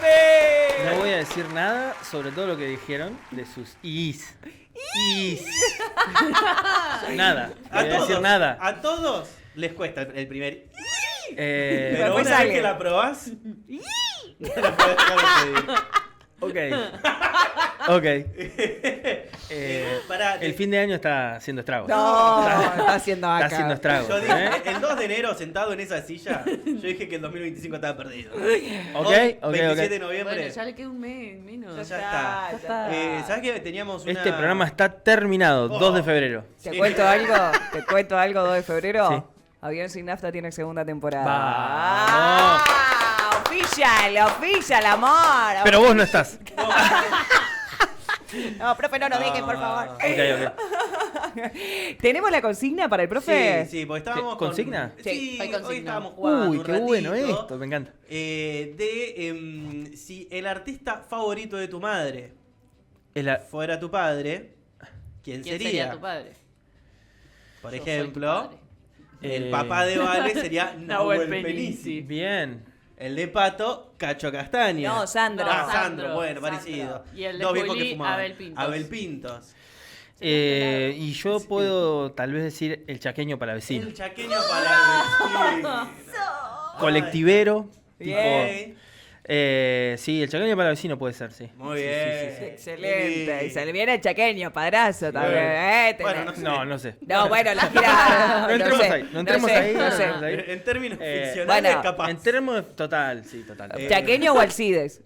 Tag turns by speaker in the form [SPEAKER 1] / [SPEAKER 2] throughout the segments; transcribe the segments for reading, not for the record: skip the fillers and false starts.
[SPEAKER 1] papi!
[SPEAKER 2] No voy a decir nada sobre todo lo que dijeron de sus is. Nada. No voy a decir nada.
[SPEAKER 3] A todos les cuesta el primer.
[SPEAKER 2] Eh,
[SPEAKER 3] Pero
[SPEAKER 1] después
[SPEAKER 3] una vez
[SPEAKER 1] sale.
[SPEAKER 3] que la probás. No la podés dejar de pedir.
[SPEAKER 2] ok.
[SPEAKER 3] Pará,
[SPEAKER 2] El fin de año está haciendo estragos.
[SPEAKER 1] No, está haciendo
[SPEAKER 2] Está
[SPEAKER 1] acá.
[SPEAKER 2] haciendo estragos.
[SPEAKER 3] Yo dije,
[SPEAKER 2] ¿eh?
[SPEAKER 3] el 2 de enero sentado en esa silla, yo dije que el 2025 estaba perdido.
[SPEAKER 2] Ok,
[SPEAKER 3] Hoy,
[SPEAKER 2] ok,
[SPEAKER 3] 27 de
[SPEAKER 2] ok.
[SPEAKER 3] noviembre.
[SPEAKER 4] Bueno, ya le queda un mes menos.
[SPEAKER 3] Ya está.
[SPEAKER 1] Ya está.
[SPEAKER 3] ¿Sabes que teníamos una...
[SPEAKER 2] Este programa está terminado, 2 de febrero.
[SPEAKER 1] ¿Te
[SPEAKER 3] Sí.
[SPEAKER 1] cuento algo? ¿Te cuento algo 2 de febrero?
[SPEAKER 2] Sí.
[SPEAKER 1] Avión sin nafta tiene segunda temporada.
[SPEAKER 2] Vamos.
[SPEAKER 1] Oficial, amor.
[SPEAKER 2] Pero vos no estás.
[SPEAKER 1] No, profe, no nos dejen, por favor.
[SPEAKER 2] Ok.
[SPEAKER 1] ¿Tenemos la consigna para el profe?
[SPEAKER 3] Sí, porque estábamos
[SPEAKER 2] ¿Qué, consigna?
[SPEAKER 3] Sí,
[SPEAKER 4] hay consigna.
[SPEAKER 3] hoy estábamos jugando
[SPEAKER 2] Uy,
[SPEAKER 3] un
[SPEAKER 2] qué bueno
[SPEAKER 3] ratito,
[SPEAKER 2] esto, me encanta.
[SPEAKER 3] Si el artista favorito de tu madre
[SPEAKER 2] El
[SPEAKER 3] fuera tu padre, ¿quién
[SPEAKER 4] ¿Quién
[SPEAKER 3] sería?
[SPEAKER 4] sería tu padre?
[SPEAKER 3] Por
[SPEAKER 4] Yo soy tu
[SPEAKER 3] ejemplo,
[SPEAKER 4] padre.
[SPEAKER 3] el papá de Vale sería Nahuel
[SPEAKER 4] Nahuel
[SPEAKER 3] Penisi.
[SPEAKER 2] Bien.
[SPEAKER 3] El de Pato, Cacho Castaña.
[SPEAKER 1] No, Sandro.
[SPEAKER 4] No,
[SPEAKER 3] Sandro,
[SPEAKER 4] Sandro,
[SPEAKER 3] bueno,
[SPEAKER 4] Sandro.
[SPEAKER 3] parecido.
[SPEAKER 4] Y el de
[SPEAKER 3] Dos viejos
[SPEAKER 4] Juli,
[SPEAKER 3] que fumaban.
[SPEAKER 4] Abel Pintos.
[SPEAKER 3] Abel Pintos.
[SPEAKER 2] Y yo puedo tal vez decir el chaqueño para vecino.
[SPEAKER 3] El chaqueño para vecino.
[SPEAKER 2] Colectivero.
[SPEAKER 1] Bien.
[SPEAKER 2] Sí, el chaqueño para vecino puede ser, sí.
[SPEAKER 3] Muy
[SPEAKER 2] Sí,
[SPEAKER 3] bien.
[SPEAKER 2] sí, sí,
[SPEAKER 1] Excelente. Y se le viene el chaqueño, padrazo también.
[SPEAKER 3] Bueno,
[SPEAKER 1] Tenés-
[SPEAKER 3] no sé.
[SPEAKER 2] No sé.
[SPEAKER 1] No, bueno, la gira.
[SPEAKER 2] No entremos
[SPEAKER 1] sé,
[SPEAKER 2] ahí, no entremos
[SPEAKER 1] sé,
[SPEAKER 2] ahí,
[SPEAKER 1] no
[SPEAKER 2] no
[SPEAKER 1] sé.
[SPEAKER 2] entremos ahí.
[SPEAKER 3] En términos ficcionales,
[SPEAKER 1] bueno,
[SPEAKER 3] capaz.
[SPEAKER 2] En términos total, sí, total.
[SPEAKER 1] ¿Chaqueño o Alcides?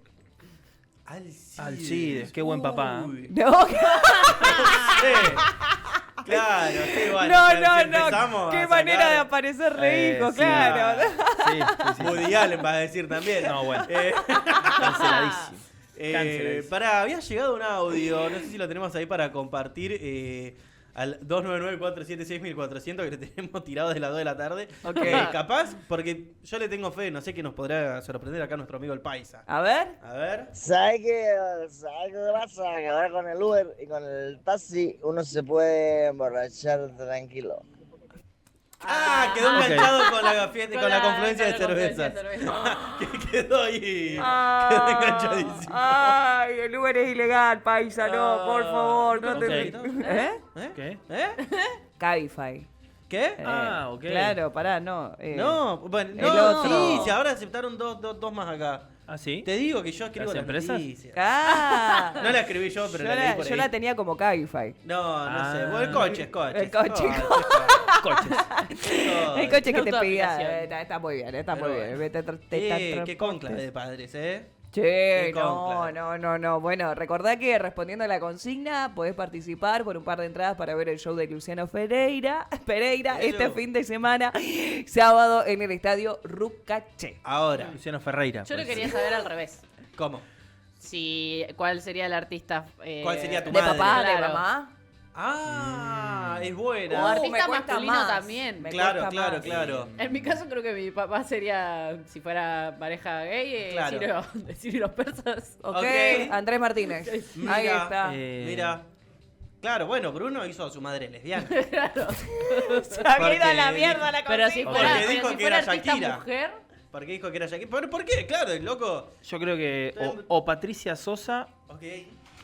[SPEAKER 3] Alcides,
[SPEAKER 2] qué buen papá.
[SPEAKER 3] Uy.
[SPEAKER 1] No,
[SPEAKER 3] Sí. Claro, sí, bueno.
[SPEAKER 1] no,
[SPEAKER 3] si
[SPEAKER 1] no,
[SPEAKER 3] empezamos
[SPEAKER 1] no.
[SPEAKER 3] a
[SPEAKER 1] Qué
[SPEAKER 3] sacar-
[SPEAKER 1] manera de aparecer re hijo,
[SPEAKER 2] sí,
[SPEAKER 1] claro.
[SPEAKER 2] Sí, sí, sí.
[SPEAKER 3] Woody Allen va a decir también.
[SPEAKER 2] No, bueno.
[SPEAKER 3] Eh,
[SPEAKER 2] Canceladísimo. Canceladísimo.
[SPEAKER 3] Pará, había llegado un audio, no sé si lo tenemos ahí para compartir, al 299-476-1400 que le tenemos tirado de las 2 de la tarde.
[SPEAKER 1] Ok.
[SPEAKER 3] Capaz, porque yo le tengo fe, no sé qué nos podrá sorprender acá nuestro amigo el Paisa.
[SPEAKER 1] A ver.
[SPEAKER 3] A ver.
[SPEAKER 5] ¿Sabe qué pasa? Que ahora con el Uber y con el taxi uno se puede emborrachar tranquilo.
[SPEAKER 3] Quedó
[SPEAKER 2] Ok.
[SPEAKER 3] enganchado con la confluencia de
[SPEAKER 4] con la
[SPEAKER 3] cervezas.
[SPEAKER 4] cerveza.
[SPEAKER 3] Que quedó ahí.
[SPEAKER 1] Ah.
[SPEAKER 3] Quedó enganchadísimo.
[SPEAKER 1] Ay, el Uber es ilegal, paisa, no, por favor, no te...
[SPEAKER 2] Ok.
[SPEAKER 1] ¿Eh?
[SPEAKER 2] ¿Qué?
[SPEAKER 1] Cabify.
[SPEAKER 3] ¿Qué?
[SPEAKER 2] Ok.
[SPEAKER 1] Claro, pará, no.
[SPEAKER 3] No, bueno,
[SPEAKER 1] el
[SPEAKER 3] no,
[SPEAKER 1] otro.
[SPEAKER 3] sí, si ahora aceptaron dos más acá.
[SPEAKER 2] ¿Ah, sí?
[SPEAKER 3] Te digo que yo escribo
[SPEAKER 2] ¿Las
[SPEAKER 3] las
[SPEAKER 2] empresas?
[SPEAKER 3] noticias.
[SPEAKER 1] Ah.
[SPEAKER 3] No la escribí yo, pero la leí por ahí.
[SPEAKER 1] Yo la tenía como Cabify.
[SPEAKER 3] No sé.
[SPEAKER 2] Ah.
[SPEAKER 3] Bueno, coches.
[SPEAKER 1] El coche.
[SPEAKER 2] Coches.
[SPEAKER 1] El coche que te
[SPEAKER 4] Otra
[SPEAKER 1] pedía.
[SPEAKER 4] aplicación.
[SPEAKER 1] Está muy bien, está muy
[SPEAKER 3] Pero
[SPEAKER 1] bien.
[SPEAKER 3] bueno. Qué conclave de padres, ¿eh?
[SPEAKER 1] Che, no,
[SPEAKER 3] conclave.
[SPEAKER 1] no. Bueno, recordá que respondiendo a la consigna podés participar por un par de entradas para ver el show de Luciano Pereira este
[SPEAKER 3] Eso.
[SPEAKER 1] fin de semana, sábado en el estadio Rucaché.
[SPEAKER 3] Ahora,
[SPEAKER 2] Luciano Ferreira.
[SPEAKER 4] Yo lo
[SPEAKER 2] pues.
[SPEAKER 4] quería saber al revés.
[SPEAKER 3] ¿cómo?
[SPEAKER 4] ¿Cuál sería el artista?
[SPEAKER 3] ¿Cuál sería tu
[SPEAKER 1] ¿De
[SPEAKER 3] madre?
[SPEAKER 1] papá, de
[SPEAKER 4] Claro.
[SPEAKER 1] mamá?
[SPEAKER 3] Es
[SPEAKER 4] O
[SPEAKER 3] buena.
[SPEAKER 4] artista
[SPEAKER 1] me cuesta
[SPEAKER 4] masculino
[SPEAKER 1] más.
[SPEAKER 4] también.
[SPEAKER 1] Me
[SPEAKER 3] Claro,
[SPEAKER 1] cuesta
[SPEAKER 3] claro,
[SPEAKER 1] más.
[SPEAKER 3] claro.
[SPEAKER 4] En mi caso creo que mi papá sería, si fuera pareja gay,
[SPEAKER 3] Claro.
[SPEAKER 4] Ciro los persas.
[SPEAKER 1] Ok,
[SPEAKER 3] Ok.
[SPEAKER 1] Andrés Martínez. Ahí
[SPEAKER 3] Mira.
[SPEAKER 1] está.
[SPEAKER 3] Mira. Claro, bueno, Bruno hizo a su madre lesbiana.
[SPEAKER 1] Se ha ido a la mierda la
[SPEAKER 4] Pero si
[SPEAKER 1] consigna.
[SPEAKER 3] Porque
[SPEAKER 4] fuera,
[SPEAKER 3] dijo
[SPEAKER 4] pero si
[SPEAKER 3] que
[SPEAKER 4] fuera
[SPEAKER 3] era
[SPEAKER 4] artista
[SPEAKER 3] Shakira.
[SPEAKER 4] mujer,
[SPEAKER 3] ¿Por qué dijo que era Shakira? ¿Por qué? Claro, el loco.
[SPEAKER 2] Yo creo que o Patricia Sosa.
[SPEAKER 3] Ok.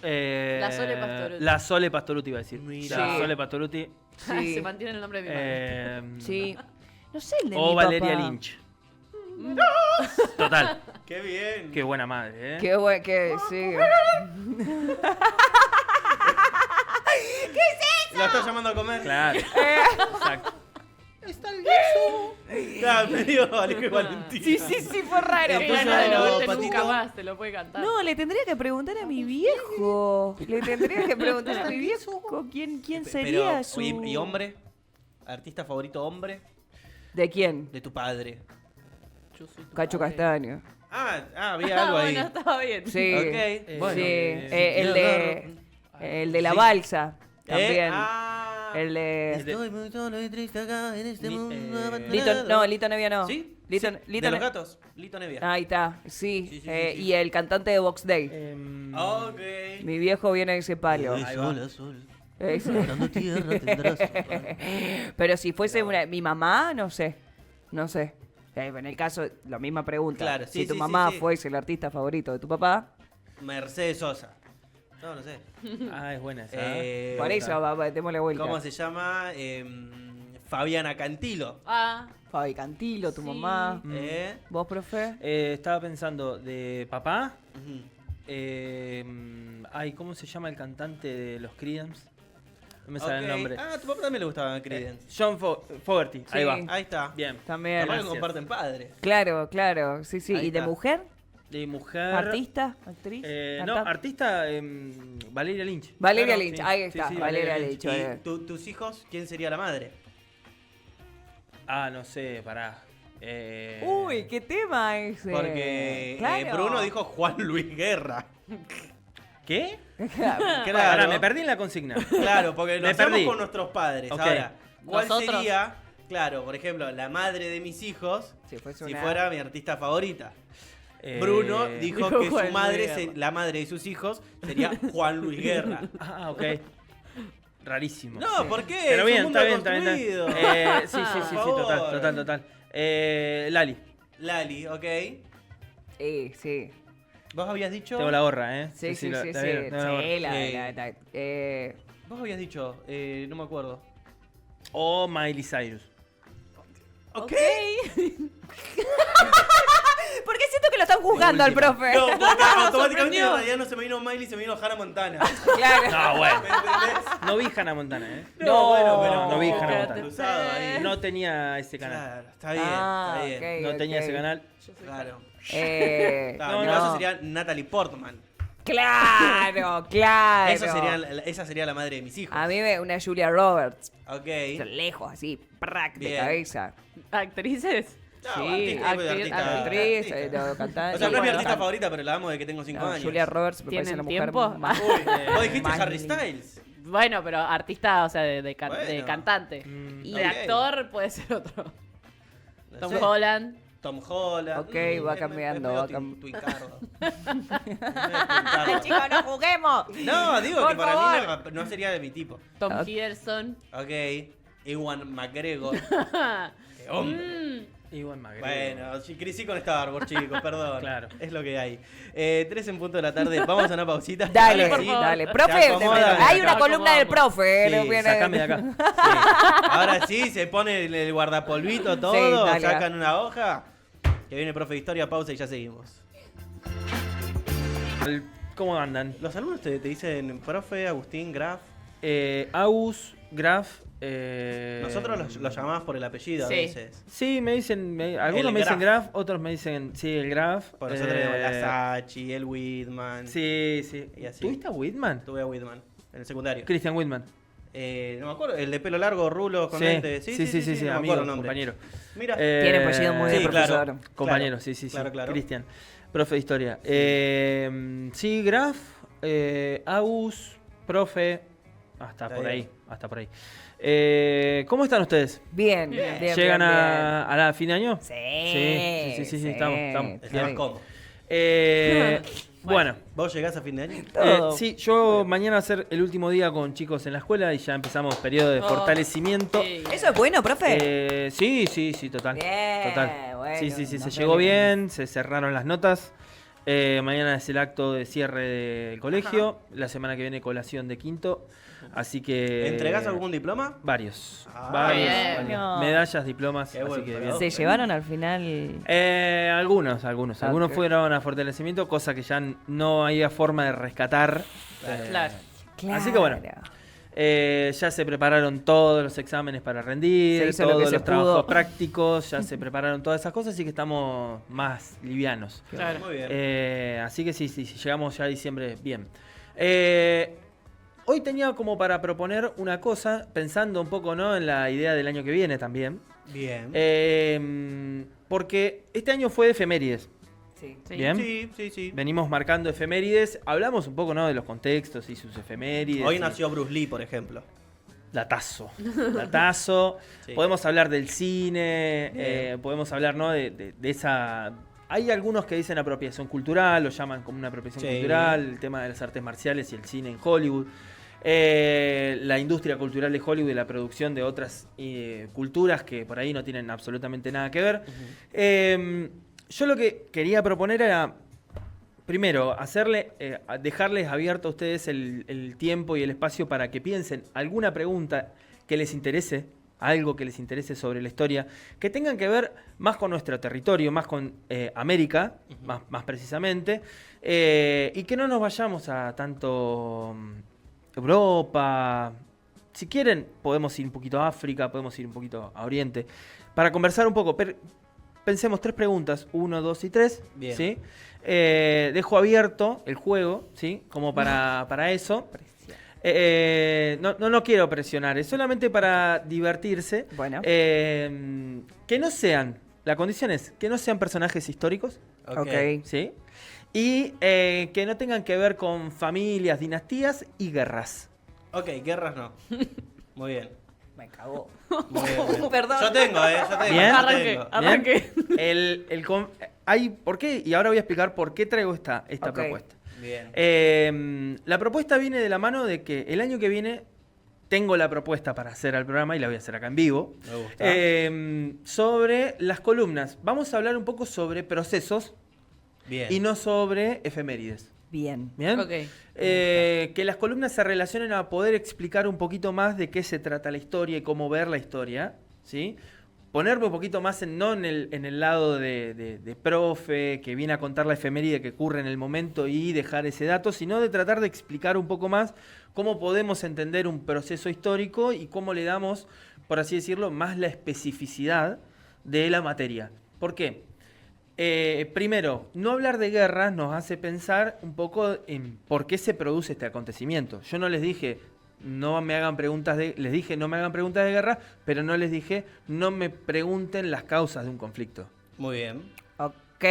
[SPEAKER 4] La Sole Pastoruti.
[SPEAKER 2] La Sole Pastoruti iba a decir.
[SPEAKER 3] Mira.
[SPEAKER 2] La
[SPEAKER 1] Sí.
[SPEAKER 2] Sole Pastoruti.
[SPEAKER 1] Sí.
[SPEAKER 4] se mantiene el nombre de mi madre.
[SPEAKER 1] Sí. No sé el de
[SPEAKER 2] O
[SPEAKER 1] mi
[SPEAKER 2] Valeria
[SPEAKER 1] papá.
[SPEAKER 2] Lynch. Total.
[SPEAKER 3] Qué bien.
[SPEAKER 2] Qué buena madre, ¿eh?
[SPEAKER 1] Qué bueno, que sí.
[SPEAKER 3] ¿La está llamando a comer?
[SPEAKER 2] Claro. Exacto.
[SPEAKER 3] Claro, me dio Alejo Valentín.
[SPEAKER 1] Sí, fue raro.
[SPEAKER 3] El
[SPEAKER 4] Qué
[SPEAKER 3] tuyo,
[SPEAKER 4] ganas de no verte
[SPEAKER 3] Patito.
[SPEAKER 4] nunca más, te lo puede cantar.
[SPEAKER 1] No, le tendría que preguntar a mi viejo. Le tendría que preguntar a mi viejo quién sería
[SPEAKER 3] Pero,
[SPEAKER 1] su...
[SPEAKER 3] oye, ¿y hombre? ¿Artista favorito hombre?
[SPEAKER 1] ¿De quién?
[SPEAKER 3] De tu padre.
[SPEAKER 4] Yo soy tu
[SPEAKER 1] Cacho
[SPEAKER 4] padre.
[SPEAKER 1] Castaño.
[SPEAKER 3] Había algo ahí.
[SPEAKER 4] Bueno, estaba bien.
[SPEAKER 1] Sí.
[SPEAKER 3] Ok, bueno.
[SPEAKER 1] Sí. El de la balsa. También. El de...
[SPEAKER 3] Estoy muy solo y triste acá en este mundo abandonado.
[SPEAKER 1] Lito Nevia no.
[SPEAKER 3] ¿Sí?
[SPEAKER 1] Lito,
[SPEAKER 3] Sí,
[SPEAKER 1] Lito
[SPEAKER 3] de los
[SPEAKER 1] Ne-
[SPEAKER 3] gatos. Lito Nevia.
[SPEAKER 1] Ahí está, sí.
[SPEAKER 3] Sí, sí, sí, sí.
[SPEAKER 1] Y el cantante de Box Day.
[SPEAKER 3] Ok.
[SPEAKER 1] Mi viejo viene de ese palo.
[SPEAKER 3] Ahí va. Sol.
[SPEAKER 1] Es-
[SPEAKER 3] Dando tierra tendrás.
[SPEAKER 1] Pero si fuese mi mamá, no sé. En el caso, la misma pregunta.
[SPEAKER 3] Claro, sí,
[SPEAKER 1] si tu
[SPEAKER 3] sí,
[SPEAKER 1] mamá
[SPEAKER 3] sí, sí.
[SPEAKER 1] fuese el artista favorito de tu papá,
[SPEAKER 3] Mercedes Sosa. No sé.
[SPEAKER 2] Ah, es buena esa.
[SPEAKER 1] por eso, démosle vuelta.
[SPEAKER 3] ¿Cómo se llama? Fabiana Cantilo.
[SPEAKER 4] Ah,
[SPEAKER 1] Fabi Cantilo, tu
[SPEAKER 4] Sí.
[SPEAKER 1] mamá.
[SPEAKER 3] ¿Eh?
[SPEAKER 1] ¿Vos, profe?
[SPEAKER 2] Estaba pensando de papá.
[SPEAKER 3] Ujú.
[SPEAKER 2] ¿Cómo se llama el cantante de los Creedence? No me sale el
[SPEAKER 3] Ok.
[SPEAKER 2] nombre.
[SPEAKER 3] Ah, a tu papá también le gustaba Creedence.
[SPEAKER 2] John Fogerty. Ahí
[SPEAKER 1] Sí.
[SPEAKER 2] va.
[SPEAKER 3] Ahí está.
[SPEAKER 2] Bien.
[SPEAKER 1] También.
[SPEAKER 3] Capaz que
[SPEAKER 2] Gracias.
[SPEAKER 3] comparten padre.
[SPEAKER 1] Claro, claro. Sí, sí.
[SPEAKER 3] Ahí
[SPEAKER 1] ¿Y de
[SPEAKER 3] está.
[SPEAKER 1] mujer?
[SPEAKER 2] De mujer.
[SPEAKER 1] ¿Artista? ¿Actriz?
[SPEAKER 2] No,
[SPEAKER 1] ¿Cantante?
[SPEAKER 2] artista Valeria Lynch.
[SPEAKER 1] Valeria
[SPEAKER 3] Claro,
[SPEAKER 1] Lynch.
[SPEAKER 2] sí.
[SPEAKER 1] Ahí
[SPEAKER 2] Sí,
[SPEAKER 1] está.
[SPEAKER 2] sí,
[SPEAKER 1] Valeria
[SPEAKER 2] Valeria
[SPEAKER 1] Lynch.
[SPEAKER 3] ¿Y tus hijos, quién sería la madre?
[SPEAKER 2] Ah, no sé, pará.
[SPEAKER 1] Uy, qué tema ese.
[SPEAKER 3] Porque
[SPEAKER 1] Claro.
[SPEAKER 3] Bruno dijo Juan Luis Guerra.
[SPEAKER 2] ¿Qué?
[SPEAKER 1] Claro.
[SPEAKER 3] Claro.
[SPEAKER 2] Pará, me perdí en la consigna.
[SPEAKER 3] Claro, porque lo
[SPEAKER 2] Me
[SPEAKER 3] hacemos
[SPEAKER 2] perdí.
[SPEAKER 3] con nuestros padres.
[SPEAKER 2] Ok.
[SPEAKER 3] Ahora, ¿cuál
[SPEAKER 4] Nosotros.
[SPEAKER 3] sería, claro, por ejemplo, la madre de mis hijos
[SPEAKER 1] Si fuese
[SPEAKER 3] si
[SPEAKER 1] una-
[SPEAKER 3] fuera mi artista favorita?
[SPEAKER 2] Eh,
[SPEAKER 3] Bruno dijo
[SPEAKER 4] dijo
[SPEAKER 3] que
[SPEAKER 4] Juan
[SPEAKER 3] su madre,
[SPEAKER 4] Luis Guerra.
[SPEAKER 3] la madre de sus hijos, sería Juan Luis Guerra.
[SPEAKER 2] Ah, ok. Rarísimo.
[SPEAKER 3] No, ¿por qué?
[SPEAKER 2] Pero
[SPEAKER 3] Es
[SPEAKER 2] bien,
[SPEAKER 3] un mundo
[SPEAKER 2] está bien, está bien.
[SPEAKER 3] construido.
[SPEAKER 2] Sí, sí, sí,
[SPEAKER 3] Por
[SPEAKER 2] sí, total,
[SPEAKER 3] favor.
[SPEAKER 2] total, total. Lali,
[SPEAKER 3] Lali, ok.
[SPEAKER 1] Sí.
[SPEAKER 3] ¿Vos habías dicho?
[SPEAKER 2] tengo la gorra, ¿eh?
[SPEAKER 1] Sí, sí,
[SPEAKER 2] la-
[SPEAKER 1] sí.
[SPEAKER 2] está
[SPEAKER 1] Sí,
[SPEAKER 2] bien, tengo la gorra.
[SPEAKER 1] sí,
[SPEAKER 3] Eh. Vos habías dicho, no me acuerdo.
[SPEAKER 2] O Miley Cyrus.
[SPEAKER 3] Ok.
[SPEAKER 1] ¿Por qué siento que lo están juzgando al
[SPEAKER 3] Última.
[SPEAKER 1] profe?
[SPEAKER 3] No, porque automáticamente
[SPEAKER 4] sorprendió.
[SPEAKER 3] en realidad no se me vino Miley, se me vino Hannah Montana.
[SPEAKER 1] Claro.
[SPEAKER 2] No, bueno.
[SPEAKER 3] ¿Me entendés?
[SPEAKER 2] No vi Hannah Montana, ¿eh?
[SPEAKER 3] No, bueno, pero
[SPEAKER 2] no vi Hannah
[SPEAKER 3] como
[SPEAKER 2] Montana.
[SPEAKER 3] cruzado ahí.
[SPEAKER 2] No tenía ese canal.
[SPEAKER 3] Claro, está bien,
[SPEAKER 1] Ah,
[SPEAKER 3] está bien.
[SPEAKER 1] ok.
[SPEAKER 2] No tenía ese canal.
[SPEAKER 3] Claro.
[SPEAKER 1] No,
[SPEAKER 3] Claro, en mi
[SPEAKER 1] no.
[SPEAKER 3] caso sería Natalie Portman.
[SPEAKER 1] Claro, claro.
[SPEAKER 3] Esa sería la madre de mis hijos.
[SPEAKER 1] A mí una Julia Roberts.
[SPEAKER 3] Ok.
[SPEAKER 1] Lejos, así, prac, de
[SPEAKER 3] Bien.
[SPEAKER 1] cabeza.
[SPEAKER 4] ¿actrices?
[SPEAKER 3] No,
[SPEAKER 1] Sí,
[SPEAKER 3] artista, de artista.
[SPEAKER 1] actriz,
[SPEAKER 3] Artista.
[SPEAKER 1] cantante.
[SPEAKER 3] O sea, no es mi
[SPEAKER 4] Bueno.
[SPEAKER 3] artista favorita, pero la amo desde que tengo 5
[SPEAKER 1] No,
[SPEAKER 3] años.
[SPEAKER 1] Julia Roberts me parece
[SPEAKER 4] ¿Tienen
[SPEAKER 1] la mujer
[SPEAKER 4] tiempo?
[SPEAKER 1] más...
[SPEAKER 3] Uy, vos dijiste
[SPEAKER 1] más
[SPEAKER 3] Harry
[SPEAKER 1] linda.
[SPEAKER 3] Styles.
[SPEAKER 4] Bueno, pero artista, o sea, de
[SPEAKER 3] Bueno.
[SPEAKER 4] cantante. Y de
[SPEAKER 3] ok.
[SPEAKER 4] actor puede ser otro.
[SPEAKER 3] No
[SPEAKER 4] Tom
[SPEAKER 3] sé.
[SPEAKER 4] Holland.
[SPEAKER 3] Tom Holland.
[SPEAKER 1] Ok, va cambiando, va
[SPEAKER 3] Tuicardo.
[SPEAKER 1] Chicos, no juguemos.
[SPEAKER 3] No, digo
[SPEAKER 1] Por
[SPEAKER 3] que para
[SPEAKER 1] favor.
[SPEAKER 3] mí no sería de mi tipo.
[SPEAKER 4] Tom
[SPEAKER 1] Ok.
[SPEAKER 4] Hiddleston.
[SPEAKER 3] Ok. Ewan McGregor. Qué hombre.
[SPEAKER 2] Igual McGregor.
[SPEAKER 3] Bueno, crecí con Star Wars, chicos, perdón.
[SPEAKER 2] Claro.
[SPEAKER 3] Es lo que hay. 3 en punto de la tarde, vamos a una pausita.
[SPEAKER 1] Dale,
[SPEAKER 3] Ahora sí,
[SPEAKER 1] dale.
[SPEAKER 3] se
[SPEAKER 1] Profe,
[SPEAKER 3] acomodan
[SPEAKER 1] hay
[SPEAKER 3] acá.
[SPEAKER 1] una columna del profe.
[SPEAKER 3] Sí,
[SPEAKER 1] no viene-
[SPEAKER 2] Sacame de acá.
[SPEAKER 3] Sí. Ahora sí, se pone el guardapolvito todo,
[SPEAKER 1] Sí, dale.
[SPEAKER 3] sacan una hoja. Que viene el profe de historia, pausa y ya seguimos.
[SPEAKER 2] ¿Cómo andan?
[SPEAKER 3] Los alumnos te dicen profe, Agustín, Graf.
[SPEAKER 2] Agus, Graf.
[SPEAKER 3] Nosotros los llamamos por el apellido a
[SPEAKER 4] Sí.
[SPEAKER 3] veces.
[SPEAKER 2] Sí, me dicen. Algunos
[SPEAKER 3] El
[SPEAKER 2] me dicen
[SPEAKER 3] Graf.
[SPEAKER 2] Graf, otros me dicen. Sí, el Graf.
[SPEAKER 3] Por nosotros la Sachi, el Whitman.
[SPEAKER 2] Sí, sí.
[SPEAKER 3] Y así.
[SPEAKER 2] ¿Tuviste a Whitman?
[SPEAKER 3] Tuve a Whitman en el secundario.
[SPEAKER 2] Christian Whitman.
[SPEAKER 3] No me acuerdo, el de pelo largo, rulo, con
[SPEAKER 2] Sí,
[SPEAKER 3] lentes.
[SPEAKER 2] sí,
[SPEAKER 3] no me
[SPEAKER 2] amigo,
[SPEAKER 3] acuerdo el nombre.
[SPEAKER 2] compañero.
[SPEAKER 3] Mira.
[SPEAKER 1] Tiene apellido muy de
[SPEAKER 3] sí,
[SPEAKER 1] profesor.
[SPEAKER 3] claro.
[SPEAKER 2] Compañero,
[SPEAKER 3] Claro,
[SPEAKER 2] sí, sí, sí.
[SPEAKER 3] claro, claro.
[SPEAKER 2] Cristian, profe de historia. Sí, Graf, Agus, profe, hasta
[SPEAKER 3] Está
[SPEAKER 2] por
[SPEAKER 3] bien.
[SPEAKER 2] ahí, hasta por ahí. ¿Cómo están ustedes?
[SPEAKER 1] Bien,
[SPEAKER 4] Bien.
[SPEAKER 1] bien.
[SPEAKER 2] ¿Llegan
[SPEAKER 1] bien,
[SPEAKER 2] a la fin de año?
[SPEAKER 1] Sí,
[SPEAKER 2] Sí, estamos.
[SPEAKER 3] Está
[SPEAKER 2] Bien.
[SPEAKER 3] más cómodo.
[SPEAKER 2] Bueno,
[SPEAKER 3] ¿Vos llegás a fin de año?
[SPEAKER 1] Todo.
[SPEAKER 2] sí, yo mañana va a ser el último día con chicos en la escuela y ya empezamos periodo de
[SPEAKER 4] Oh,
[SPEAKER 2] fortalecimiento.
[SPEAKER 4] Sí.
[SPEAKER 1] ¿Eso es bueno, profe?
[SPEAKER 2] Sí, total.
[SPEAKER 1] Bien,
[SPEAKER 2] Total.
[SPEAKER 1] bueno,
[SPEAKER 2] sí, se
[SPEAKER 1] nos
[SPEAKER 2] llegó
[SPEAKER 1] alegramos.
[SPEAKER 2] bien, se cerraron las notas. Mañana es el acto de cierre del colegio. La semana que viene colación de quinto. Así que.
[SPEAKER 3] ¿Entregás algún diploma?
[SPEAKER 2] Varios.
[SPEAKER 3] Ah,
[SPEAKER 2] varios,
[SPEAKER 4] bien.
[SPEAKER 2] varios.
[SPEAKER 1] No.
[SPEAKER 2] Medallas, diplomas.
[SPEAKER 3] Qué
[SPEAKER 2] así
[SPEAKER 3] buen
[SPEAKER 2] que
[SPEAKER 3] programa.
[SPEAKER 2] bien.
[SPEAKER 1] ¿Se llevaron al final?
[SPEAKER 2] Algunos. Algunos
[SPEAKER 1] Ok.
[SPEAKER 2] fueron a fortalecimiento, cosa que ya no había forma de rescatar.
[SPEAKER 4] Claro.
[SPEAKER 2] Así que bueno. Ya se prepararon todos los exámenes para
[SPEAKER 1] Se
[SPEAKER 2] rendir,
[SPEAKER 1] hizo lo que
[SPEAKER 2] todos
[SPEAKER 1] se
[SPEAKER 2] los trabajos
[SPEAKER 1] pudo.
[SPEAKER 2] prácticos, ya se prepararon todas esas cosas, así que estamos más livianos.
[SPEAKER 4] Claro.
[SPEAKER 3] Muy bien.
[SPEAKER 2] Así que sí, llegamos ya a diciembre bien. Hoy tenía como para proponer una cosa, pensando un poco, ¿no?, en la idea del año que viene también.
[SPEAKER 3] Bien.
[SPEAKER 2] Porque este año fue de efemérides.
[SPEAKER 1] Sí.
[SPEAKER 4] Sí.
[SPEAKER 2] Bien.
[SPEAKER 3] Sí.
[SPEAKER 2] Venimos marcando efemérides. Hablamos un poco, ¿no?, de los contextos y sus efemérides.
[SPEAKER 3] Hoy
[SPEAKER 2] y-
[SPEAKER 3] nació Bruce Lee, por ejemplo.
[SPEAKER 2] Datazo. Datazo.
[SPEAKER 3] Sí.
[SPEAKER 2] Podemos hablar del cine,
[SPEAKER 3] Bien.
[SPEAKER 2] podemos hablar, ¿no?, de esa... Hay algunos que dicen apropiación cultural, lo llaman como una apropiación
[SPEAKER 3] Sí.
[SPEAKER 2] cultural, el tema de las artes marciales y el cine en Hollywood. la industria cultural de Hollywood y la producción de otras culturas que por ahí no tienen absolutamente nada que ver. Yo lo que quería proponer era, primero, dejarles abierto a ustedes el tiempo y el espacio para que piensen alguna pregunta que les interese, algo que les interese sobre la historia, que tengan que ver más con nuestro territorio, más con América, más precisamente, y que no nos vayamos a tanto Europa. Si quieren, podemos ir un poquito a África, podemos ir un poquito a Oriente, para conversar un poco. Pensemos 3 preguntas, 1, 2 y 3.
[SPEAKER 3] Bien.
[SPEAKER 2] ¿Sí? Dejo abierto el juego, ¿sí? Como para eso. No quiero presionar, es solamente para divertirse.
[SPEAKER 1] Bueno.
[SPEAKER 2] Que no sean, la condición es que no sean personajes históricos,
[SPEAKER 1] Ok.
[SPEAKER 2] ¿sí? Y que no tengan que ver con familias, dinastías y guerras.
[SPEAKER 3] Ok, guerras no. Muy bien.
[SPEAKER 1] Me cagó.
[SPEAKER 3] Muy bien, muy bien.
[SPEAKER 1] Perdón.
[SPEAKER 3] Yo tengo, yo tengo.
[SPEAKER 2] Bien.
[SPEAKER 3] yo
[SPEAKER 4] Arranque,
[SPEAKER 3] tengo.
[SPEAKER 4] arranque.
[SPEAKER 2] ¿Por qué? Y ahora voy a explicar por qué traigo esta
[SPEAKER 1] Ok.
[SPEAKER 2] propuesta.
[SPEAKER 3] Bien.
[SPEAKER 2] La propuesta viene de la mano de que el año que viene tengo la propuesta para hacer al programa, y la voy a hacer acá en vivo,
[SPEAKER 3] Me gusta.
[SPEAKER 2] sobre las columnas. Vamos a hablar un poco sobre procesos
[SPEAKER 3] Bien.
[SPEAKER 2] y no sobre efemérides.
[SPEAKER 1] Bien.
[SPEAKER 2] ¿Bien?
[SPEAKER 4] Ok.
[SPEAKER 2] Que las columnas se relacionen a poder explicar un poquito más de qué se trata la historia y cómo ver la historia, ¿sí? Ponerme un poquito más no en el lado de profe que viene a contar la efeméride que ocurre en el momento y dejar ese dato, sino de tratar de explicar un poco más cómo podemos entender un proceso histórico y cómo le damos, por así decirlo, más la especificidad de la materia. ¿Por qué? Primero, no hablar de guerras nos hace pensar un poco en por qué se produce este acontecimiento. Yo no les dije, no me hagan preguntas les dije no me hagan preguntas de guerra, pero no les dije, no me pregunten las causas de un conflicto.
[SPEAKER 3] Muy bien.
[SPEAKER 1] Ok.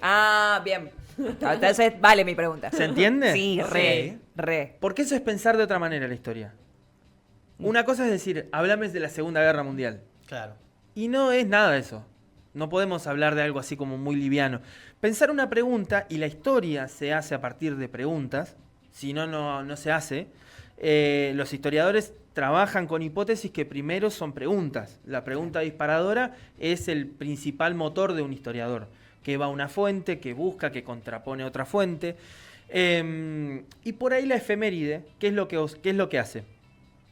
[SPEAKER 1] Ah, bien. Entonces, vale mi pregunta.
[SPEAKER 2] ¿Se entiende?
[SPEAKER 1] Sí, re.
[SPEAKER 2] Porque eso es pensar de otra manera la historia. Una cosa es decir, háblame de la Segunda Guerra Mundial.
[SPEAKER 3] Claro.
[SPEAKER 2] Y no es nada de eso. No podemos hablar de algo así como muy liviano. Pensar una pregunta, y la historia se hace a partir de preguntas, si no, no se hace. Los historiadores trabajan con hipótesis que primero son preguntas. La pregunta disparadora es el principal motor de un historiador, que va a una fuente, que busca, que contrapone otra fuente. Y por ahí la efeméride, ¿qué es lo que hace?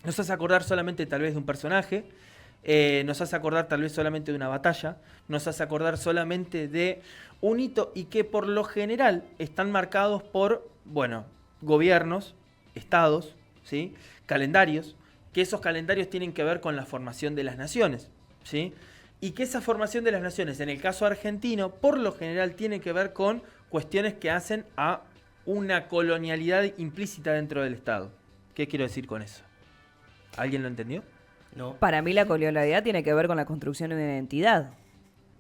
[SPEAKER 2] Nos hace acordar solamente tal vez de un personaje, nos hace acordar tal vez solamente de una batalla, nos hace acordar solamente de un hito, y que por lo general están marcados por, bueno, gobiernos, estados, ¿sí? Calendarios, que esos calendarios tienen que ver con la formación de las naciones, ¿sí? Y que esa formación de las naciones, en el caso argentino, por lo general tiene que ver con cuestiones que hacen a una colonialidad implícita dentro del Estado. ¿Qué quiero decir con eso? ¿Alguien lo entendió?
[SPEAKER 3] No.
[SPEAKER 1] Para mí la colonialidad tiene que ver con la construcción de una identidad.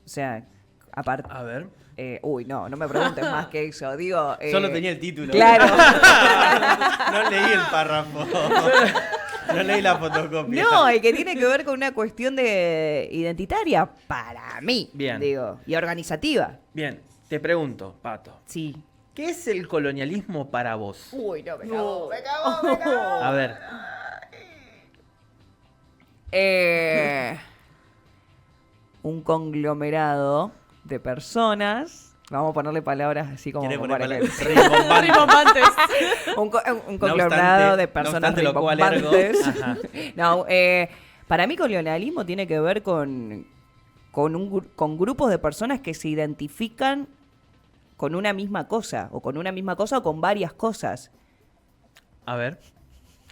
[SPEAKER 1] O sea, aparte...
[SPEAKER 2] A ver.
[SPEAKER 1] no me preguntes más que eso. Digo...
[SPEAKER 3] Solo tenía el título.
[SPEAKER 1] Claro.
[SPEAKER 3] No leí el párrafo. No leí la fotocopia.
[SPEAKER 1] No, y que tiene que ver con una cuestión de identitaria para mí.
[SPEAKER 2] Bien.
[SPEAKER 1] Digo, y organizativa.
[SPEAKER 2] Bien, te pregunto, Pato.
[SPEAKER 1] Sí.
[SPEAKER 2] ¿Qué es el colonialismo para vos?
[SPEAKER 1] Uy, no, me cago.
[SPEAKER 2] A ver.
[SPEAKER 1] Un conglomerado de personas. Vamos a ponerle palabras así como
[SPEAKER 3] ¿Querés
[SPEAKER 1] para
[SPEAKER 3] poner
[SPEAKER 1] que-
[SPEAKER 3] palabras?
[SPEAKER 4] Rimbombantes.
[SPEAKER 1] un conglomerado de personas
[SPEAKER 3] obstante lo cual ergo.
[SPEAKER 1] rimbombantes.
[SPEAKER 2] Ajá.
[SPEAKER 1] No, para mí colonialismo tiene que ver con grupos de personas que se identifican con una misma cosa, o con varias cosas.
[SPEAKER 2] A ver.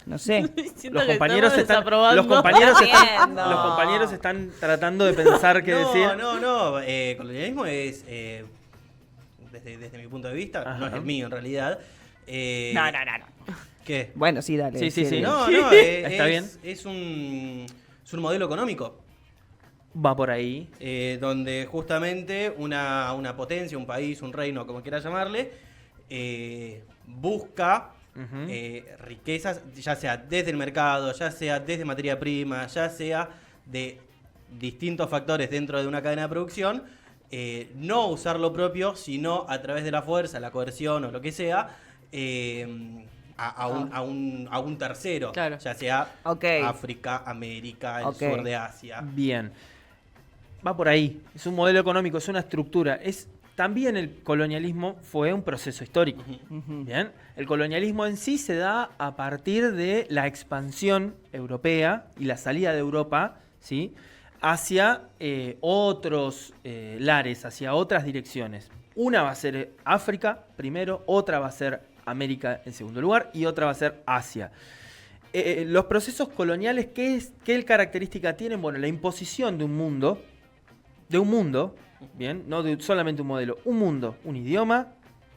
[SPEAKER 1] No sé.
[SPEAKER 4] Siento
[SPEAKER 2] Los
[SPEAKER 4] que
[SPEAKER 2] compañeros
[SPEAKER 4] estamos
[SPEAKER 2] están,
[SPEAKER 4] desaprobando.
[SPEAKER 2] los compañeros están,
[SPEAKER 1] Entiendo.
[SPEAKER 2] los compañeros están tratando de pensar qué decir.
[SPEAKER 3] No. Colonialismo es, desde mi punto de vista,
[SPEAKER 2] Ajá.
[SPEAKER 3] no es el mío en realidad.
[SPEAKER 1] No.
[SPEAKER 3] ¿Qué?
[SPEAKER 1] Bueno, sí, dale.
[SPEAKER 2] Sí.
[SPEAKER 3] No,
[SPEAKER 2] Está bien.
[SPEAKER 3] Es un modelo económico.
[SPEAKER 2] Va por ahí.
[SPEAKER 3] Donde justamente una potencia, un país, un reino, como quieras llamarle, busca
[SPEAKER 2] Ujú.
[SPEAKER 3] riquezas, ya sea desde el mercado, ya sea desde materia prima, ya sea de distintos factores dentro de una cadena de producción, no usar lo propio, sino a través de la fuerza, la coerción o lo que sea, a un tercero,
[SPEAKER 4] Claro.
[SPEAKER 3] ya sea
[SPEAKER 1] Ok.
[SPEAKER 3] África, América, el
[SPEAKER 1] Ok.
[SPEAKER 3] sur de Asia.
[SPEAKER 2] Bien. Va por ahí. Es un modelo económico, es una estructura. También el colonialismo fue un proceso histórico.
[SPEAKER 1] Ujú.
[SPEAKER 2] Bien. El colonialismo en sí se da a partir de la expansión europea y la salida de Europa, ¿sí?, hacia otros lares, hacia otras direcciones. Una va a ser África primero, otra va a ser América en segundo lugar y otra va a ser Asia. Los procesos coloniales, ¿qué característica tienen? Bueno, la imposición de un mundo, bien, no de solamente un modelo, un mundo, un idioma,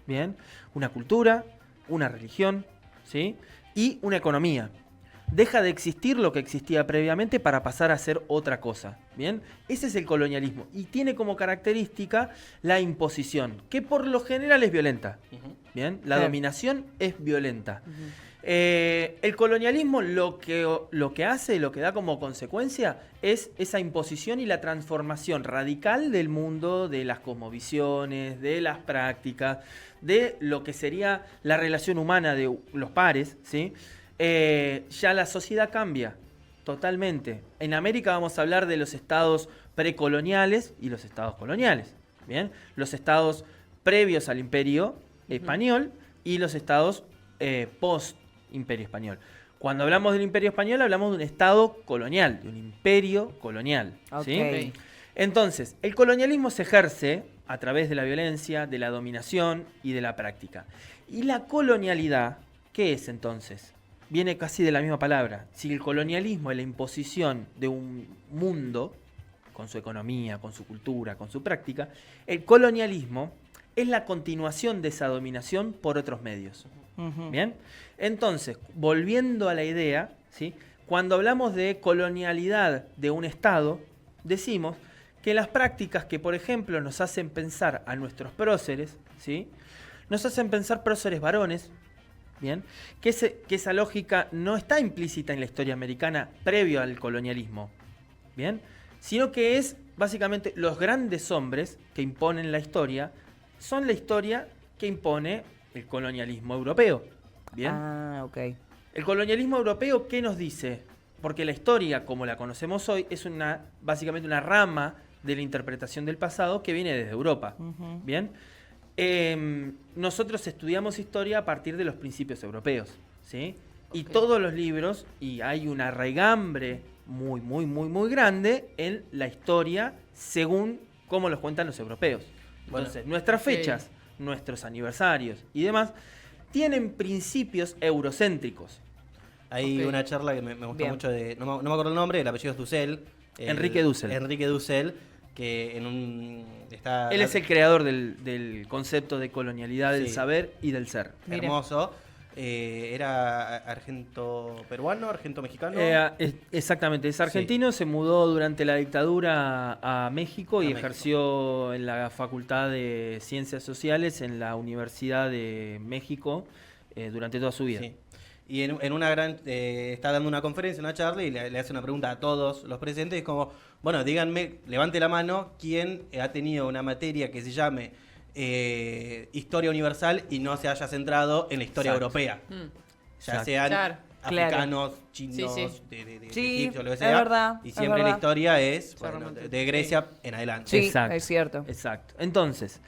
[SPEAKER 2] bien, una cultura, una religión, ¿sí?, y una economía. Deja de existir lo que existía previamente para pasar a ser otra cosa, ¿bien? Ese es el colonialismo y tiene como característica la imposición, que por lo general es violenta, ¿bien? La
[SPEAKER 1] Claro.
[SPEAKER 2] dominación es violenta. El colonialismo lo que hace, lo que da como consecuencia es esa imposición y la transformación radical del mundo, de las cosmovisiones, de las prácticas, de lo que sería la relación humana de los pares, ¿sí? Ya la sociedad cambia totalmente. En América vamos a hablar de los estados precoloniales y los estados coloniales, ¿bien? Los estados previos al Imperio Español y los estados post Imperio Español. Cuando hablamos del Imperio Español hablamos de un estado colonial, de un imperio colonial, ¿sí?
[SPEAKER 1] Ok.
[SPEAKER 2] Entonces, el colonialismo se ejerce a través de la violencia, de la dominación y de la práctica. Y la colonialidad, ¿qué es entonces? Viene casi de la misma palabra. Si el colonialismo es la imposición de un mundo, con su economía, con su cultura, con su práctica, el colonialismo es la continuación de esa dominación por otros medios.
[SPEAKER 1] Ujú.
[SPEAKER 2] ¿Bien? Entonces, volviendo a la idea, ¿sí?, cuando hablamos de colonialidad de un Estado, decimos que las prácticas que, por ejemplo, nos hacen pensar a nuestros próceres, ¿sí?, nos hacen pensar próceres varones, ¿bien?, que esa lógica no está implícita en la historia americana previo al colonialismo, ¿bien?, sino que es básicamente los grandes hombres que imponen la historia, son la historia que impone el colonialismo europeo, ¿bien?
[SPEAKER 1] Ah, ok.
[SPEAKER 2] El colonialismo europeo, ¿qué nos dice? Porque la historia, como la conocemos hoy, es básicamente una rama de la interpretación del pasado que viene desde Europa,
[SPEAKER 1] Ujú.
[SPEAKER 2] ¿bien? Nosotros estudiamos historia a partir de los principios europeos, ¿sí? Y
[SPEAKER 4] Ok.
[SPEAKER 2] todos los libros, y hay una raigambre muy, muy, muy, muy grande en la historia según cómo los cuentan los europeos.
[SPEAKER 3] Bueno,
[SPEAKER 2] Entonces, nuestras
[SPEAKER 4] ok.
[SPEAKER 2] fechas, nuestros aniversarios y demás, tienen principios eurocéntricos.
[SPEAKER 3] Hay
[SPEAKER 4] Ok.
[SPEAKER 3] una charla que me gustó
[SPEAKER 1] Bien.
[SPEAKER 3] mucho no me acuerdo el nombre, el apellido es Dussel.
[SPEAKER 2] Enrique Dussel.
[SPEAKER 3] Enrique Dussel, que en un... está
[SPEAKER 2] Él es el creador del concepto de colonialidad del
[SPEAKER 3] Sí.
[SPEAKER 2] saber y del ser.
[SPEAKER 1] Mire.
[SPEAKER 3] hermoso. Era argento-peruano, argento-mexicano.
[SPEAKER 2] Exactamente, es argentino, se mudó durante la dictadura a México y
[SPEAKER 3] A México.
[SPEAKER 2] ejerció en la Facultad de Ciencias Sociales en la Universidad de México durante toda su vida.
[SPEAKER 3] Sí. Y en una gran... está dando una conferencia, una charla, y le hace una pregunta a todos los presentes. Es como, bueno, díganme, levante la mano, ¿quién ha tenido una materia que se llame Historia Universal y no se haya centrado en la historia
[SPEAKER 2] Exacto.
[SPEAKER 3] europea?
[SPEAKER 4] Mm.
[SPEAKER 3] Ya
[SPEAKER 2] Exacto.
[SPEAKER 3] sean
[SPEAKER 4] Claro.
[SPEAKER 3] africanos, chinos,
[SPEAKER 4] Sí, sí.
[SPEAKER 3] de
[SPEAKER 1] Sí,
[SPEAKER 3] Egipto, lo que
[SPEAKER 1] es
[SPEAKER 3] sea.
[SPEAKER 1] verdad,
[SPEAKER 3] Y
[SPEAKER 1] es
[SPEAKER 3] siempre la
[SPEAKER 1] verdad.
[SPEAKER 3] historia es
[SPEAKER 4] Se
[SPEAKER 3] bueno,
[SPEAKER 4] remonta.
[SPEAKER 3] de Grecia en adelante.
[SPEAKER 1] Sí,
[SPEAKER 2] Exacto.
[SPEAKER 1] es cierto.
[SPEAKER 2] Exacto. Entonces,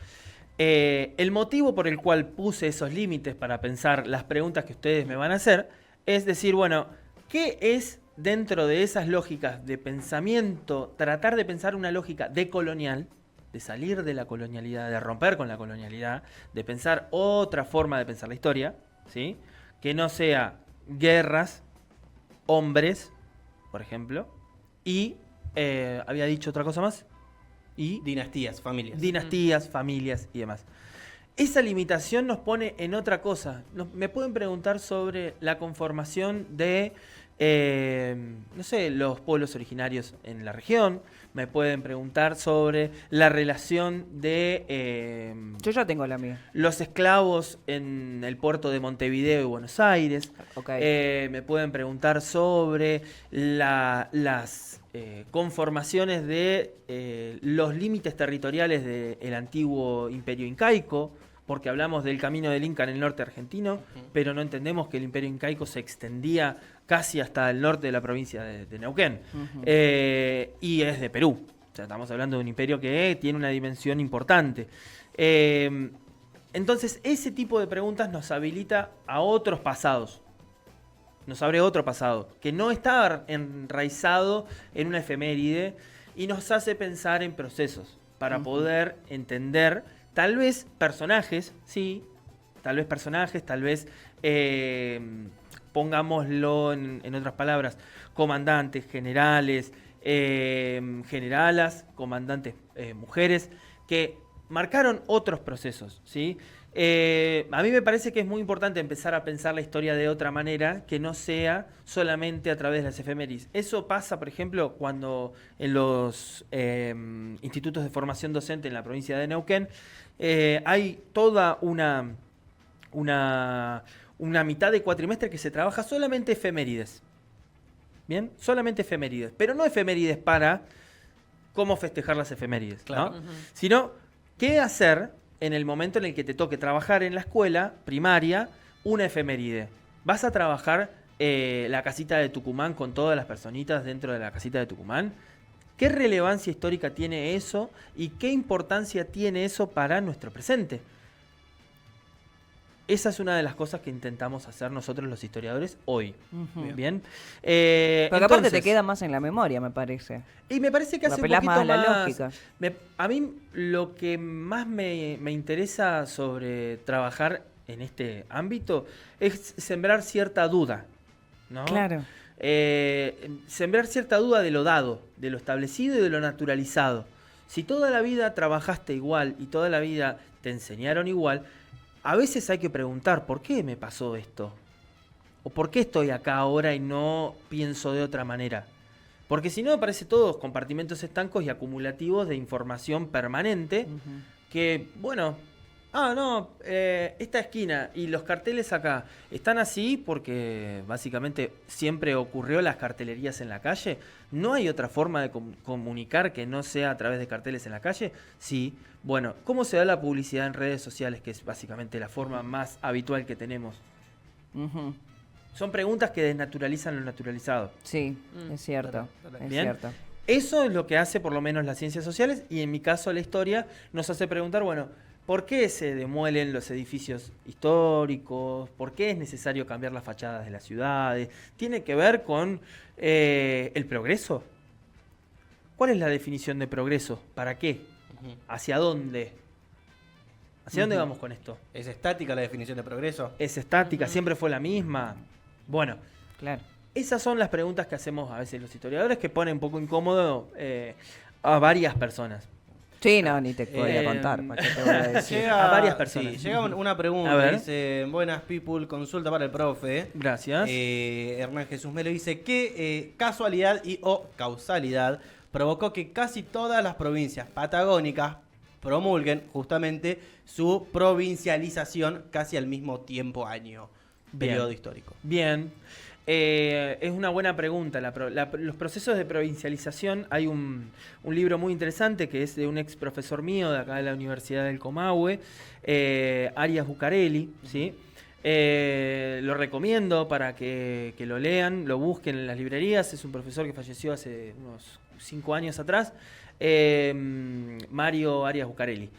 [SPEAKER 2] el motivo por el cual puse esos límites para pensar las preguntas que ustedes me van a hacer es decir, bueno, ¿qué es dentro de esas lógicas de pensamiento, tratar de pensar una lógica decolonial, de salir de la colonialidad, de romper con la colonialidad, de pensar otra forma de pensar la historia, ¿sí?, que no sea guerras, hombres, por ejemplo, y había dicho otra cosa más, y
[SPEAKER 3] Dinastías, familias.
[SPEAKER 2] dinastías, familias y demás. Esa limitación nos pone en otra cosa. Me pueden preguntar sobre la conformación de, no sé, los pueblos originarios en la región. Me pueden preguntar sobre la relación de
[SPEAKER 1] Yo ya tengo la mía.
[SPEAKER 2] los esclavos en el puerto de Montevideo y Buenos Aires.
[SPEAKER 1] Ok.
[SPEAKER 2] Me pueden preguntar sobre las conformaciones de los límites territoriales del antiguo imperio incaico, porque hablamos del camino del Inca en el norte argentino, pero no entendemos que el imperio incaico se extendía casi hasta el norte de la provincia de Neuquén. Y es de Perú. O sea, estamos hablando de un imperio que tiene una dimensión importante. Entonces, ese tipo de preguntas nos habilita a otros pasados. Nos abre otro pasado, que no está enraizado en una efeméride y nos hace pensar en procesos para poder entender, tal vez personajes, sí, tal vez personajes, tal vez, pongámoslo en otras palabras, comandantes, generales, generalas, comandantes mujeres, que marcaron otros procesos, ¿sí? A mí me parece que es muy importante empezar a pensar la historia de otra manera, que no sea solamente a través de las efemérides. Eso pasa, por ejemplo, cuando en los institutos de formación docente en la provincia de Neuquén hay toda una mitad de cuatrimestre que se trabaja solamente efemérides. ¿Bien? Solamente efemérides. Pero no efemérides para cómo festejar las efemérides,
[SPEAKER 3] Claro.
[SPEAKER 2] ¿no? Sino qué hacer en el momento en el que te toque trabajar en la escuela primaria una efeméride. ¿Vas a trabajar la casita de Tucumán con todas las personitas dentro de la casita de Tucumán? ¿Qué relevancia histórica tiene eso y qué importancia tiene eso para nuestro presente? Esa es una de las cosas que intentamos hacer nosotros los historiadores hoy. Bien.
[SPEAKER 1] Porque aparte te
[SPEAKER 2] Entonces,
[SPEAKER 1] queda más en la memoria, me parece.
[SPEAKER 2] y me parece que
[SPEAKER 1] Lo
[SPEAKER 2] hace un
[SPEAKER 1] apelás
[SPEAKER 2] poquito
[SPEAKER 1] más a la
[SPEAKER 2] más...
[SPEAKER 1] lógica.
[SPEAKER 2] A mí lo que más me interesa sobre trabajar en este ámbito es sembrar cierta duda, ¿no?
[SPEAKER 1] Claro.
[SPEAKER 2] Sembrar cierta duda de lo dado, de lo establecido y de lo naturalizado. Si toda la vida trabajaste igual y toda la vida te enseñaron igual, a veces hay que preguntar, ¿por qué me pasó esto? ¿O por qué estoy acá ahora y no pienso de otra manera? Porque si no, me parece todos compartimentos estancos y acumulativos de información permanente que, bueno, esta esquina y los carteles acá están así porque básicamente siempre ocurrió las cartelerías en la calle. ¿No hay otra forma de comunicar que no sea a través de carteles en la calle? Sí. Bueno, ¿cómo se da la publicidad en redes sociales, que es básicamente la forma más habitual que tenemos? Son preguntas que desnaturalizan lo naturalizado.
[SPEAKER 1] Sí, es cierto. Es
[SPEAKER 2] Bien.
[SPEAKER 1] cierto.
[SPEAKER 2] Eso es lo que hace por lo menos las ciencias sociales y en mi caso la historia nos hace preguntar, bueno, ¿por qué se demuelen los edificios históricos? ¿Por qué es necesario cambiar las fachadas de las ciudades? ¿Tiene que ver con el progreso? ¿Cuál es la definición de progreso? ¿Para qué? ¿Hacia dónde? ¿Hacia dónde vamos con esto?
[SPEAKER 3] ¿Es estática la definición de progreso?
[SPEAKER 2] ¿Es estática? ¿Siempre fue la misma? Bueno,
[SPEAKER 1] Claro.
[SPEAKER 2] esas son las preguntas que hacemos a veces los historiadores que ponen un poco incómodo a varias personas.
[SPEAKER 1] Sí, no, ni te voy a contar. ¿Para qué te voy a decir?
[SPEAKER 2] A varias personas.
[SPEAKER 3] Sí, llega una
[SPEAKER 2] A
[SPEAKER 3] pregunta,
[SPEAKER 2] ver.
[SPEAKER 3] dice, buenas people, consulta para el profe.
[SPEAKER 2] Gracias.
[SPEAKER 3] Hernán Jesús Melo dice, ¿qué casualidad y o causalidad provocó que casi todas las provincias patagónicas promulguen justamente su provincialización casi al mismo tiempo año,
[SPEAKER 2] Bien.
[SPEAKER 3] periodo histórico?
[SPEAKER 2] Bien. Es una buena pregunta. Los procesos de provincialización, hay un libro muy interesante que es de un ex profesor mío de acá de la Universidad del Comahue, Arias Bucarelli, ¿sí? Lo recomiendo para que lo lean, lo busquen en las librerías. Es un profesor que falleció hace unos 5 años atrás, Mario Arias Bucarelli.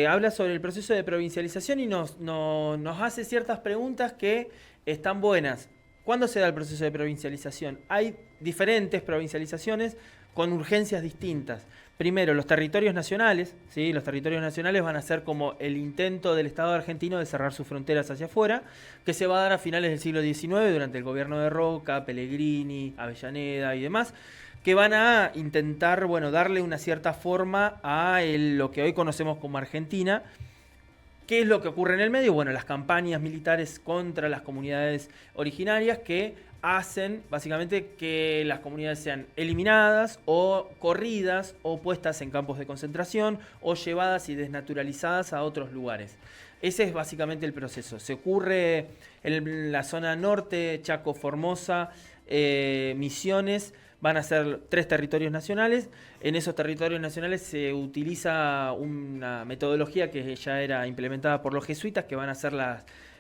[SPEAKER 2] Habla sobre el proceso de provincialización y nos hace ciertas preguntas que están buenas. ¿Cuándo se da el proceso de provincialización? Hay diferentes provincializaciones con urgencias distintas. Primero, los territorios nacionales, ¿sí? Los territorios nacionales van a ser como el intento del Estado argentino de cerrar sus fronteras hacia afuera, que se va a dar a finales del siglo XIX durante el gobierno de Roca, Pellegrini, Avellaneda y demás, que van a intentar, bueno, darle una cierta forma a lo que hoy conocemos como Argentina. ¿Qué es lo que ocurre en el medio? Bueno, las campañas militares contra las comunidades originarias que hacen básicamente que las comunidades sean eliminadas o corridas o puestas en campos de concentración o llevadas y desnaturalizadas a otros lugares. Ese es básicamente el proceso. Se ocurre en la zona norte, Chaco, Formosa, Misiones, van a ser 3 territorios nacionales. En esos territorios nacionales se utiliza una metodología que ya era implementada por los jesuitas, que van a ser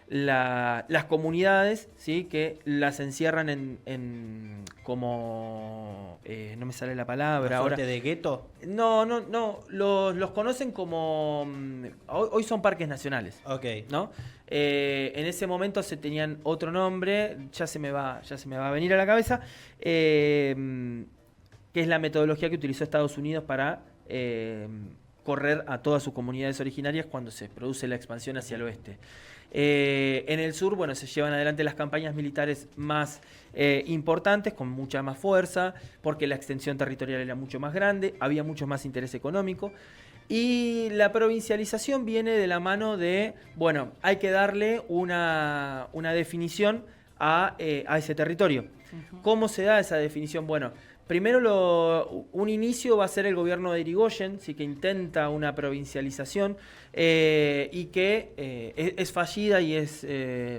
[SPEAKER 2] las comunidades, ¿sí? Que las encierran en como... no me sale la palabra
[SPEAKER 3] ¿Una
[SPEAKER 2] ahora.
[SPEAKER 3] suerte de gueto?
[SPEAKER 2] No, los conocen como... hoy son parques nacionales,
[SPEAKER 3] Ok.
[SPEAKER 2] ¿no? En ese momento se tenían otro nombre, ya se me va a venir a la cabeza, que es la metodología que utilizó Estados Unidos para correr a todas sus comunidades originarias cuando se produce la expansión hacia el oeste. En el sur, bueno, se llevan adelante las campañas militares más importantes, con mucha más fuerza, porque la extensión territorial era mucho más grande, había mucho más interés económico. Y la provincialización viene de la mano de, bueno, hay que darle una definición a ese territorio. ¿Cómo se da esa definición? Bueno, primero un inicio va a ser el gobierno de Irigoyen, sí, que intenta una provincialización y que es fallida y es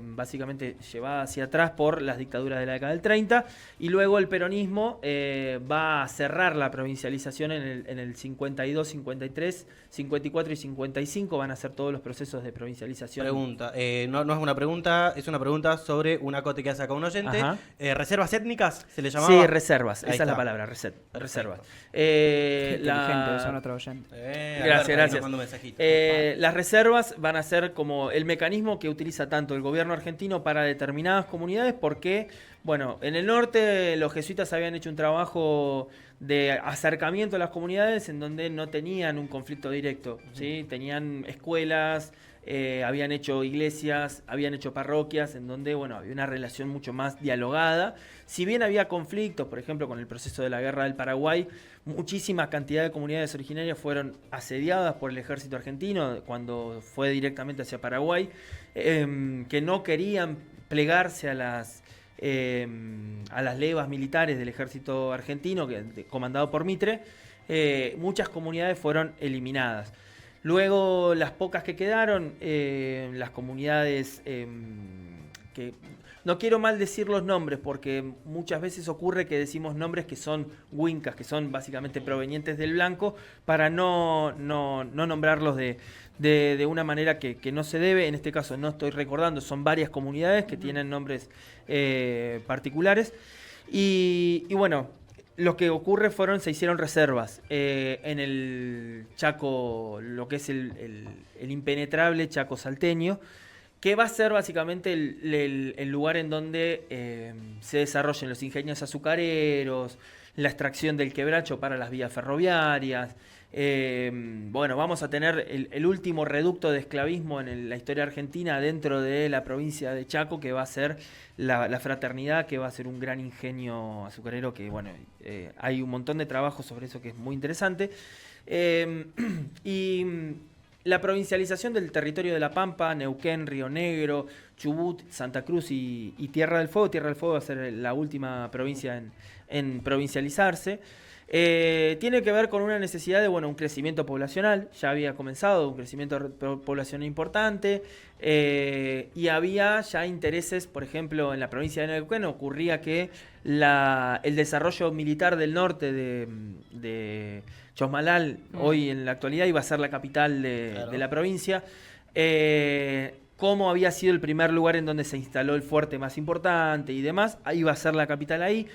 [SPEAKER 2] básicamente llevada hacia atrás por las dictaduras de la década del 30, y luego el peronismo va a cerrar la provincialización en el 52, 53, 54 y 55, van a ser todos los procesos de provincialización.
[SPEAKER 3] Pregunta, no es una pregunta, es una pregunta sobre una cote que ha sacado un oyente.
[SPEAKER 2] Ajá.
[SPEAKER 3] ¿Reservas étnicas se le llamaba?
[SPEAKER 2] Sí, reservas,
[SPEAKER 3] Ahí
[SPEAKER 2] esa es la
[SPEAKER 3] está.
[SPEAKER 2] palabra,
[SPEAKER 3] Perfecto.
[SPEAKER 2] reservas.
[SPEAKER 1] Qué inteligente, son otro oyente.
[SPEAKER 2] Gracias,
[SPEAKER 3] Alberto, ahí
[SPEAKER 2] gracias.
[SPEAKER 3] nos manda un mensajito.
[SPEAKER 2] Las reservas van a ser como el mecanismo que utiliza tanto el gobierno argentino para determinadas comunidades, porque, bueno, en el norte los jesuitas habían hecho un trabajo de acercamiento a las comunidades en donde no tenían un conflicto directo, ¿sí? Tenían escuelas, habían hecho iglesias, habían hecho parroquias, en donde, bueno, había una relación mucho más dialogada. Si bien había conflictos, por ejemplo, con el proceso de la Guerra del Paraguay, muchísima cantidad de comunidades originarias fueron asediadas por el ejército argentino cuando fue directamente hacia Paraguay, que no querían plegarse a las levas militares del ejército argentino, comandado por Mitre. Muchas comunidades fueron eliminadas. Luego, las pocas que quedaron, las comunidades que... No quiero mal decir los nombres, porque muchas veces ocurre que decimos nombres que son huincas, que son básicamente provenientes del blanco, para no nombrarlos de una manera que no se debe. En este caso no estoy recordando, son varias comunidades que tienen nombres particulares. Y bueno, lo que ocurre se hicieron reservas en el Chaco, lo que es el impenetrable Chaco salteño, que va a ser básicamente el lugar en donde se desarrollen los ingenios azucareros, la extracción del quebracho para las vías ferroviarias. Bueno, vamos a tener el último reducto de esclavismo en la historia argentina dentro de la provincia de Chaco, que va a ser la Fraternidad, que va a ser un gran ingenio azucarero, que bueno, hay un montón de trabajo sobre eso que es muy interesante. Y la provincialización del territorio de La Pampa, Neuquén, Río Negro, Chubut, Santa Cruz y Tierra del Fuego. Tierra del Fuego va a ser la última provincia en provincializarse. Tiene que ver con una necesidad de, bueno, un crecimiento poblacional. Ya había comenzado un crecimiento poblacional importante, y había ya intereses, por ejemplo, en la provincia de Neuquén ocurría que el desarrollo militar del norte de Chosmalal, hoy en la actualidad iba a ser la capital de la provincia. Como había sido el primer lugar en donde se instaló el fuerte más importante y demás, ahí iba a ser la capital ahí.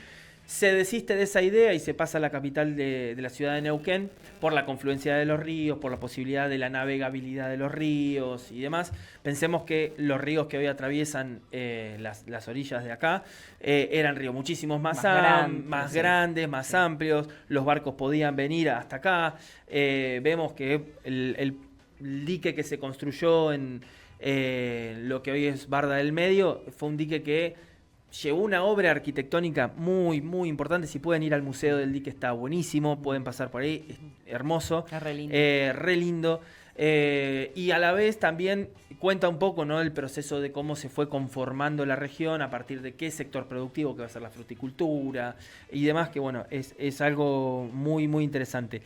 [SPEAKER 2] Se desiste de esa idea y se pasa a la capital de la ciudad de Neuquén por la confluencia de los ríos, por la posibilidad de la navegabilidad de los ríos y demás. Pensemos que los ríos que hoy atraviesan las orillas de acá eran ríos muchísimos más grandes, más amplios. Los barcos podían venir hasta acá. Vemos que el dique que se construyó en lo que hoy es Barda del Medio fue un dique que llevó una obra arquitectónica muy, muy importante. Si pueden ir al Museo del Dique, está buenísimo. Pueden pasar por ahí, es hermoso.
[SPEAKER 1] Es re lindo.
[SPEAKER 2] Re lindo. Y a la vez también cuenta un poco, ¿no?, el proceso de cómo se fue conformando la región a partir de qué sector productivo, que va a ser la fruticultura y demás, que bueno, es algo muy, muy interesante.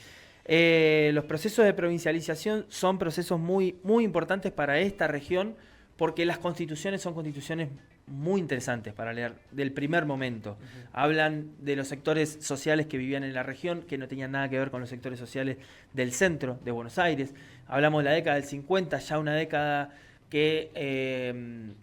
[SPEAKER 2] Los procesos de provincialización son procesos muy, muy importantes para esta región, porque las constituciones son constituciones muy interesantes para leer, del primer momento. Hablan de los sectores sociales que vivían en la región, que no tenían nada que ver con los sectores sociales del centro de Buenos Aires. Hablamos de la década del 50, ya una década que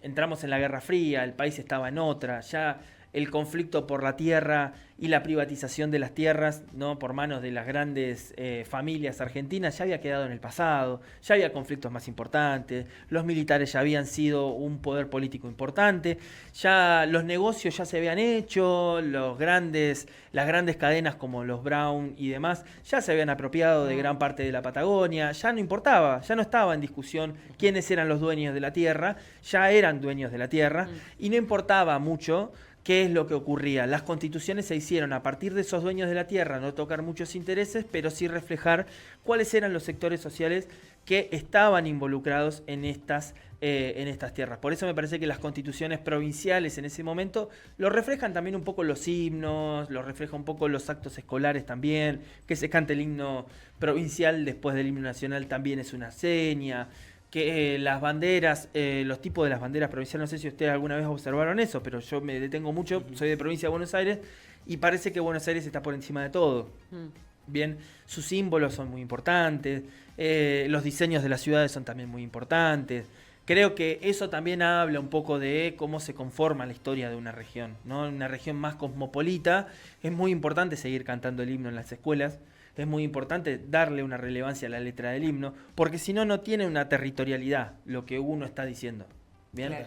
[SPEAKER 2] entramos en la Guerra Fría, el país estaba en otra, ya el conflicto por la tierra y la privatización de las tierras, ¿no?, por manos de las grandes familias argentinas ya había quedado en el pasado, ya había conflictos más importantes, los militares ya habían sido un poder político importante, ya los negocios ya se habían hecho, las grandes cadenas como los Brown y demás ya se habían apropiado de gran parte de la Patagonia, ya no importaba, ya no estaba en discusión quiénes eran los dueños de la tierra, ya eran dueños de la tierra y no importaba mucho qué es lo que ocurría. Las constituciones se hicieron a partir de esos dueños de la tierra, no tocar muchos intereses, pero sí reflejar cuáles eran los sectores sociales que estaban involucrados en estas tierras. Por eso me parece que las constituciones provinciales en ese momento lo reflejan también un poco los himnos, lo refleja un poco los actos escolares también, que se cante el himno provincial después del himno nacional también es una seña, que las banderas, los tipos de las banderas provinciales, no sé si ustedes alguna vez observaron eso, pero yo me detengo mucho, soy de provincia de Buenos Aires, y parece que Buenos Aires está por encima de todo. Bien, sus símbolos son muy importantes, los diseños de las ciudades son también muy importantes. Creo que eso también habla un poco de cómo se conforma la historia de una región, ¿no? En una región más cosmopolita es muy importante seguir cantando el himno en las escuelas. Es muy importante darle una relevancia a la letra del himno, porque si no, no tiene una territorialidad lo que uno está diciendo. ¿Bien?
[SPEAKER 1] Claro.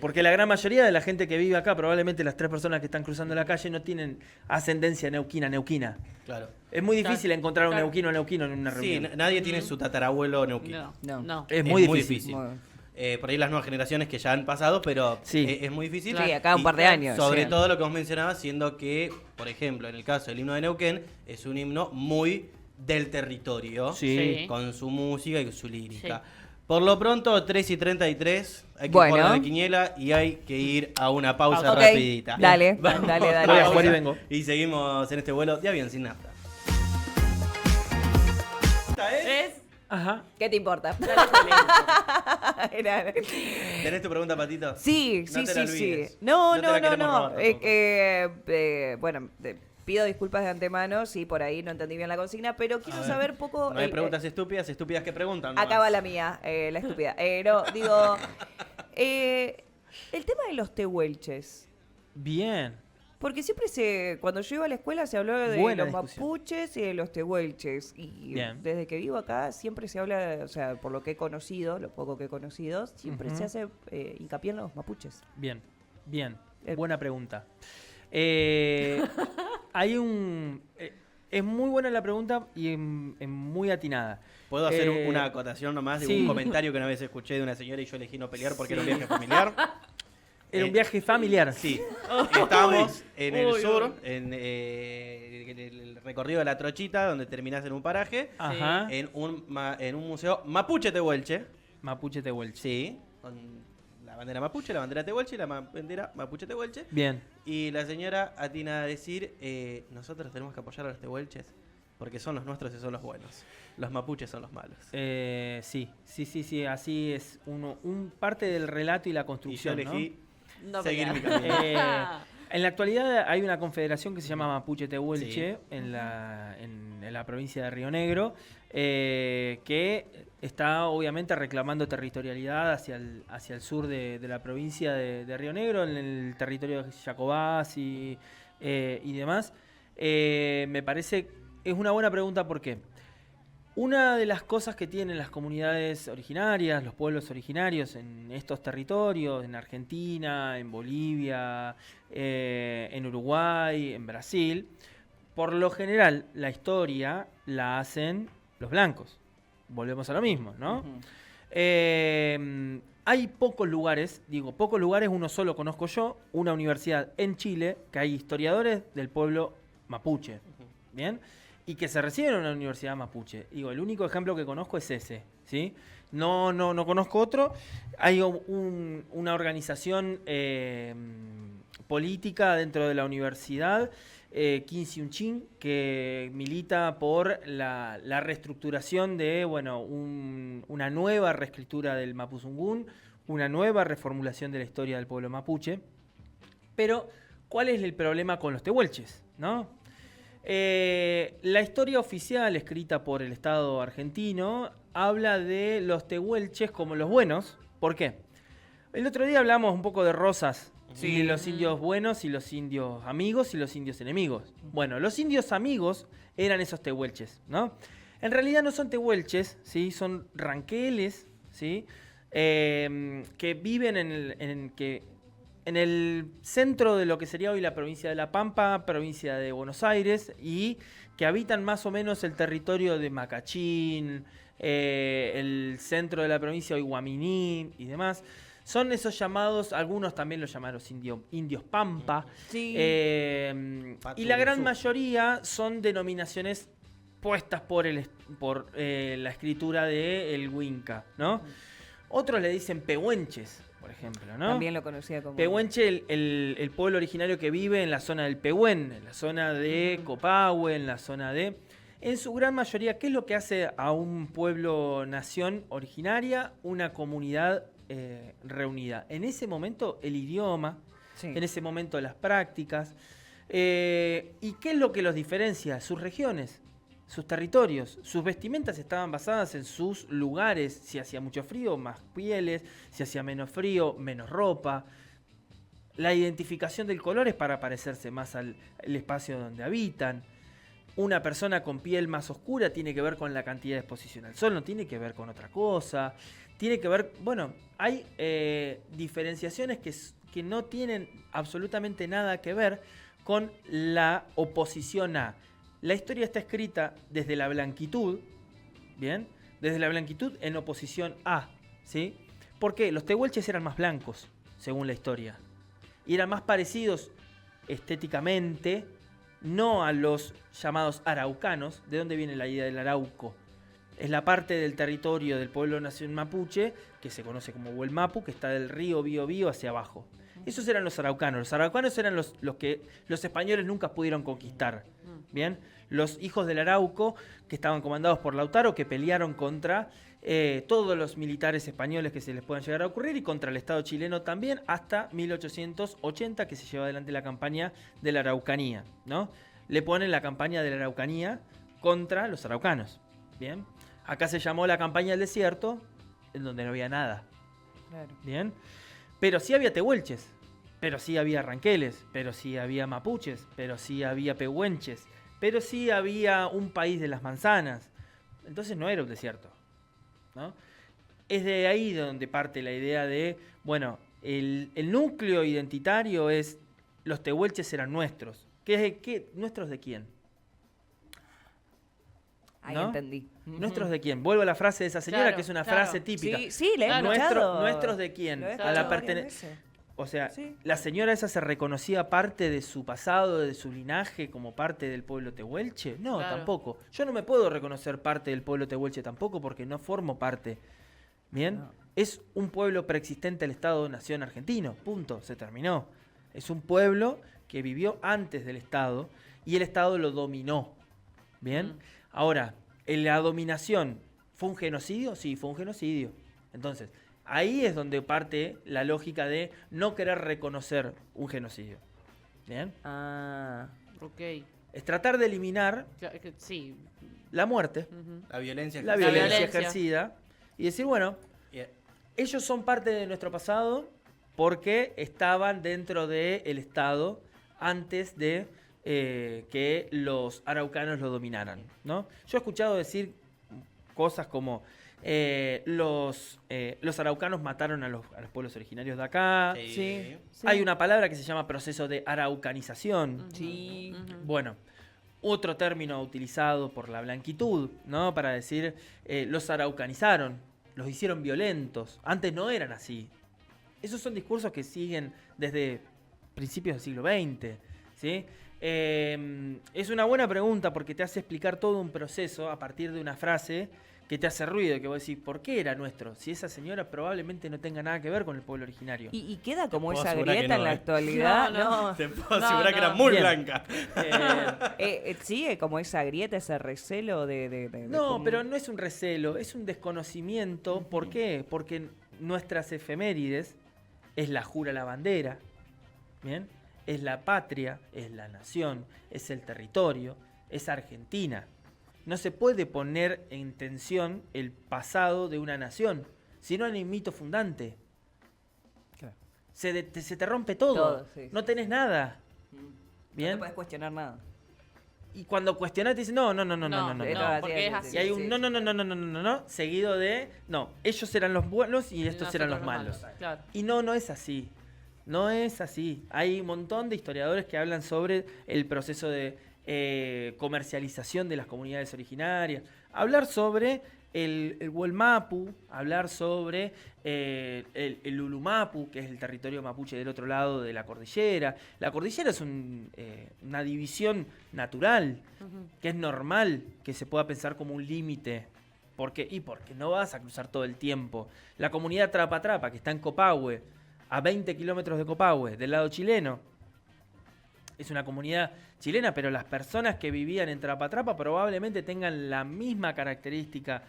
[SPEAKER 2] Porque la gran mayoría de la gente que vive acá, probablemente las 3 personas que están cruzando la calle, no tienen ascendencia neuquina.
[SPEAKER 3] Claro.
[SPEAKER 2] Es muy difícil encontrar un
[SPEAKER 4] Claro.
[SPEAKER 2] neuquino en una
[SPEAKER 3] Sí,
[SPEAKER 2] reunión.
[SPEAKER 3] nadie tiene su tatarabuelo neuquino.
[SPEAKER 1] No.
[SPEAKER 2] Es muy
[SPEAKER 3] muy
[SPEAKER 2] difícil.
[SPEAKER 1] Bueno.
[SPEAKER 3] Por ahí las nuevas generaciones que ya han pasado, pero
[SPEAKER 2] Sí.
[SPEAKER 3] es muy difícil.
[SPEAKER 1] Sí, acá un par de años,
[SPEAKER 3] Sobre
[SPEAKER 1] sí.
[SPEAKER 3] todo lo que vos mencionabas, siendo que, por ejemplo, en el caso del himno de Neuquén, es un himno muy del territorio,
[SPEAKER 2] Sí.
[SPEAKER 4] Sí.
[SPEAKER 3] con su música y su lírica.
[SPEAKER 4] Sí.
[SPEAKER 3] Por lo pronto, 3:33, hay que
[SPEAKER 1] Bueno.
[SPEAKER 3] jugar a la quiniela y hay que ir a una pausa
[SPEAKER 1] Ok,
[SPEAKER 3] rapidita.
[SPEAKER 1] dale,
[SPEAKER 3] Vamos
[SPEAKER 1] dale, dale.
[SPEAKER 3] a
[SPEAKER 2] Voy a
[SPEAKER 3] pausa
[SPEAKER 2] jugar y vengo.
[SPEAKER 3] Y seguimos en este vuelo de avión sin nafta.
[SPEAKER 4] ¿Ves?
[SPEAKER 2] Ajá.
[SPEAKER 1] ¿Qué te importa? Era-
[SPEAKER 3] ¿Tenés tu pregunta, Patito?
[SPEAKER 1] Sí,
[SPEAKER 3] No
[SPEAKER 1] sí,
[SPEAKER 3] te la
[SPEAKER 1] sí, sí.
[SPEAKER 3] olvides.
[SPEAKER 1] No,
[SPEAKER 3] No te
[SPEAKER 1] no,
[SPEAKER 3] la
[SPEAKER 1] no,
[SPEAKER 3] queremos
[SPEAKER 1] no.
[SPEAKER 3] robar tampoco.
[SPEAKER 1] Bueno, pido disculpas de antemano si por ahí no entendí bien la consigna, pero quiero saber poco.
[SPEAKER 3] No hay preguntas estúpidas que preguntan. nomás.
[SPEAKER 1] Acaba la mía, la estúpida. No, digo. El tema de los tehuelches.
[SPEAKER 2] Bien.
[SPEAKER 1] Porque siempre cuando yo iba a la escuela se hablaba de
[SPEAKER 2] Buena
[SPEAKER 1] los
[SPEAKER 2] discusión.
[SPEAKER 1] mapuches y de los tehuelches. Y
[SPEAKER 2] Bien.
[SPEAKER 1] desde que vivo acá siempre se habla, o sea, por lo que he conocido, lo poco que he conocido, siempre se hace hincapié en los mapuches.
[SPEAKER 2] Bien, bien.
[SPEAKER 1] Eh.
[SPEAKER 2] Buena pregunta. Hay un... es muy buena la pregunta y muy atinada.
[SPEAKER 3] ¿Puedo hacer
[SPEAKER 2] Eh,
[SPEAKER 3] una acotación nomás de
[SPEAKER 2] sí.
[SPEAKER 3] un comentario que una vez escuché de una señora y yo elegí no pelear porque era un viaje familiar?
[SPEAKER 2] Era un viaje familiar.
[SPEAKER 3] Sí. Estábamos en el
[SPEAKER 4] Uy,
[SPEAKER 3] sur,
[SPEAKER 4] uy.
[SPEAKER 3] en el recorrido de la Trochita, donde terminás en un paraje,
[SPEAKER 2] Ajá.
[SPEAKER 3] en un museo mapuche tehuelche.
[SPEAKER 2] Mapuche Tehuelche.
[SPEAKER 3] Sí, con la bandera mapuche, la bandera tehuelche y la bandera mapuche tehuelche.
[SPEAKER 2] Bien.
[SPEAKER 3] Y la señora atina a decir, nosotros tenemos que apoyar a los tehuelches porque son los nuestros y son los buenos. Los mapuches son los malos.
[SPEAKER 2] Sí. Así es un parte del relato y la
[SPEAKER 3] Y yo
[SPEAKER 2] construcción, ¿no?
[SPEAKER 3] elegí
[SPEAKER 4] No
[SPEAKER 3] seguir mi
[SPEAKER 4] pelear.
[SPEAKER 3] camino.
[SPEAKER 2] En la actualidad hay una confederación que se llama Mapuche Tehuelche
[SPEAKER 3] Sí.
[SPEAKER 2] en la provincia de Río Negro, que está obviamente reclamando territorialidad hacia el sur de la provincia de Río Negro, en el territorio de Jacobás y demás. Me parece, es una buena pregunta porque una de las cosas que tienen las comunidades originarias, los pueblos originarios en estos territorios, en Argentina, en Bolivia, en Uruguay, en Brasil, por lo general la historia la hacen los blancos. Volvemos a lo mismo, ¿no? Hay pocos lugares, uno solo conozco yo, una universidad en Chile, que hay historiadores del pueblo mapuche, ¿bien? Y que se reciben en una universidad mapuche. Digo, el único ejemplo que conozco es ese, ¿sí? No conozco otro. Hay una organización política dentro de la universidad, Quinsiunchin, que milita por la reestructuración de, una nueva reescritura del Mapuzungún, una nueva reformulación de la historia del pueblo mapuche. Pero, ¿cuál es el problema con los tehuelches? ¿No? La historia oficial escrita por el Estado argentino habla de los tehuelches como los buenos. ¿Por qué? El otro día hablamos un poco de Rosas, y los indios buenos y los indios amigos y los indios enemigos. Bueno, los indios amigos eran esos tehuelches, ¿no? En realidad no son tehuelches, ¿sí? Son ranqueles, ¿sí? Que viven en el centro de lo que sería hoy la provincia de La Pampa, provincia de Buenos Aires, y que habitan más o menos el territorio de Macachín, el centro de la provincia de Guaminí y demás. Son esos llamados, algunos también los llamaron indios Pampa,
[SPEAKER 1] Sí.
[SPEAKER 2] y la gran mayoría son denominaciones puestas por la escritura del Winca, ¿no? Otros le dicen pehuenches, por ejemplo, ¿no?
[SPEAKER 1] También lo conocía como...
[SPEAKER 2] Pehuenche, el pueblo originario que vive en la zona del Pehuen, en la zona de Copahue, en la zona de... En su gran mayoría, ¿qué es lo que hace a un pueblo-nación originaria? Una comunidad reunida. En ese momento, el idioma,
[SPEAKER 1] Sí.
[SPEAKER 2] en ese momento, las prácticas. ¿Y qué es lo que los diferencia? Sus regiones, sus territorios. Sus vestimentas estaban basadas en sus lugares. Si hacía mucho frío, más pieles. Si hacía menos frío, menos ropa. La identificación del color es para parecerse más al espacio donde habitan. Una persona con piel más oscura tiene que ver con la cantidad de exposición al sol, no tiene que ver con otra cosa. Tiene que ver, bueno, hay diferenciaciones que no tienen absolutamente nada que ver con la oposición a. La historia está escrita desde la blanquitud, ¿bien? Desde la blanquitud en oposición a, ¿sí? ¿Por qué? Los tehuelches eran más blancos, según la historia. Y eran más parecidos estéticamente, no a los llamados araucanos. ¿De dónde viene la idea del arauco? Es la parte del territorio del pueblo nación mapuche, que se conoce como Huelmapu, que está del río Biobío hacia abajo. Esos eran los araucanos. Los araucanos eran los que los españoles nunca pudieron conquistar. ¿Bien? Los hijos del Arauco, que estaban comandados por Lautaro, que pelearon contra todos los militares españoles que se les puedan llegar a ocurrir y contra el Estado chileno también, hasta 1880, que se lleva adelante la campaña de la Araucanía, ¿no? Le ponen la campaña de la Araucanía contra los araucanos. ¿Bien? Acá se llamó la campaña del desierto, en donde no había nada.
[SPEAKER 1] Claro.
[SPEAKER 2] ¿Bien? Pero sí había tehuelches, pero sí había ranqueles, pero sí había mapuches, pero sí había pehuenches, pero sí había un país de las manzanas. Entonces no era un desierto, ¿no? Es de ahí donde parte la idea de, bueno, el núcleo identitario es los tehuelches eran nuestros. ¿Nuestros de quién?
[SPEAKER 1] Ahí
[SPEAKER 2] ¿No?
[SPEAKER 1] entendí.
[SPEAKER 2] ¿Nuestros de quién? Vuelvo a la frase de esa señora,
[SPEAKER 4] Claro,
[SPEAKER 2] que es una
[SPEAKER 4] claro.
[SPEAKER 2] frase típica.
[SPEAKER 1] Sí, sí, la he
[SPEAKER 4] Claro.
[SPEAKER 1] escuchado.
[SPEAKER 2] ¿Nuestros de quién?
[SPEAKER 1] Lo he
[SPEAKER 2] A
[SPEAKER 1] escuchado
[SPEAKER 2] la
[SPEAKER 1] varias
[SPEAKER 2] pertene-
[SPEAKER 1] veces.
[SPEAKER 2] O sea,
[SPEAKER 1] Sí.
[SPEAKER 2] la señora esa se reconocía parte de su pasado, de su linaje, como parte del pueblo tehuelche. No,
[SPEAKER 4] Claro.
[SPEAKER 2] tampoco. Yo no me puedo reconocer parte del pueblo tehuelche tampoco porque no formo parte. ¿Bien?
[SPEAKER 1] No.
[SPEAKER 2] Es un pueblo preexistente al Estado-Nación argentino. Punto. Se terminó. Es un pueblo que vivió antes del Estado y el Estado lo dominó. ¿Bien? Ahora, ¿en la dominación fue un genocidio? Sí, fue un genocidio. Entonces, ahí es donde parte la lógica de no querer reconocer un genocidio. ¿Bien?
[SPEAKER 1] Ah,
[SPEAKER 4] Ok.
[SPEAKER 2] Es tratar de eliminar
[SPEAKER 4] Sí.
[SPEAKER 2] la muerte,
[SPEAKER 4] Ujú.
[SPEAKER 3] La violencia.
[SPEAKER 2] la
[SPEAKER 3] que-
[SPEAKER 2] violencia
[SPEAKER 4] violencia.
[SPEAKER 2] ejercida y decir, bueno,
[SPEAKER 3] Y-
[SPEAKER 2] ellos son parte de nuestro pasado porque estaban dentro del Estado antes de que los araucanos lo dominaran, ¿no? Yo he escuchado decir cosas como los araucanos mataron a los pueblos originarios de acá.
[SPEAKER 1] sí.
[SPEAKER 2] Hay una palabra que se llama proceso de araucanización.
[SPEAKER 1] Sí.
[SPEAKER 4] Ujú.
[SPEAKER 2] Bueno, otro término utilizado por la blanquitud, ¿no? Para decir, los araucanizaron, los hicieron violentos. Antes no eran así. Esos son discursos que siguen desde principios del siglo XX, ¿sí? Es una buena pregunta porque te hace explicar todo un proceso a partir de una frase que te hace ruido, que vos decís, ¿por qué era nuestro? Si esa señora probablemente no tenga nada que ver con el pueblo originario.
[SPEAKER 1] Y queda como
[SPEAKER 3] puedo
[SPEAKER 1] esa
[SPEAKER 3] asegurar que
[SPEAKER 1] grieta en
[SPEAKER 3] no,
[SPEAKER 1] la
[SPEAKER 3] ¿eh?
[SPEAKER 1] actualidad.
[SPEAKER 4] No,
[SPEAKER 1] No,
[SPEAKER 3] Te puedo
[SPEAKER 4] No,
[SPEAKER 3] asegurar que
[SPEAKER 4] no.
[SPEAKER 3] era muy
[SPEAKER 2] Bien.
[SPEAKER 3] blanca.
[SPEAKER 1] sigue como esa grieta, ese recelo de
[SPEAKER 2] No,
[SPEAKER 1] cómo-
[SPEAKER 2] pero no es un recelo, es un desconocimiento. ¿Por qué? Porque nuestras efemérides es la jura a la bandera, ¿bien? Es la patria, es la nación, es el territorio, es Argentina. No se puede poner en tensión el pasado de una nación, si no hay un mito fundante.
[SPEAKER 1] Claro.
[SPEAKER 2] Se te rompe todo,
[SPEAKER 1] Todo, sí,
[SPEAKER 2] no
[SPEAKER 1] sí,
[SPEAKER 2] tenés nada.
[SPEAKER 1] No
[SPEAKER 2] ¿Bien?
[SPEAKER 1] te puedes cuestionar nada.
[SPEAKER 2] Y cuando cuestionás te dicen, no,
[SPEAKER 1] no,
[SPEAKER 4] porque es así.
[SPEAKER 2] Y hay un no, seguido de, no, ellos eran los buenos y estos eran los malos.
[SPEAKER 4] Claro.
[SPEAKER 2] Y no es así. No es así. Hay un montón de historiadores que hablan sobre el proceso de comercialización de las comunidades originarias. Hablar sobre el Huelmapu, hablar sobre el Lulumapu, que es el territorio mapuche del otro lado de la cordillera. La cordillera es una división natural, que es normal que se pueda pensar como un límite. Porque no vas a cruzar todo el tiempo. La comunidad Trapa Trapa, que está en Copahue, a 20 kilómetros de Copahue, del lado chileno, es una comunidad chilena, pero las personas que vivían en Trapa Trapa probablemente tengan la misma característica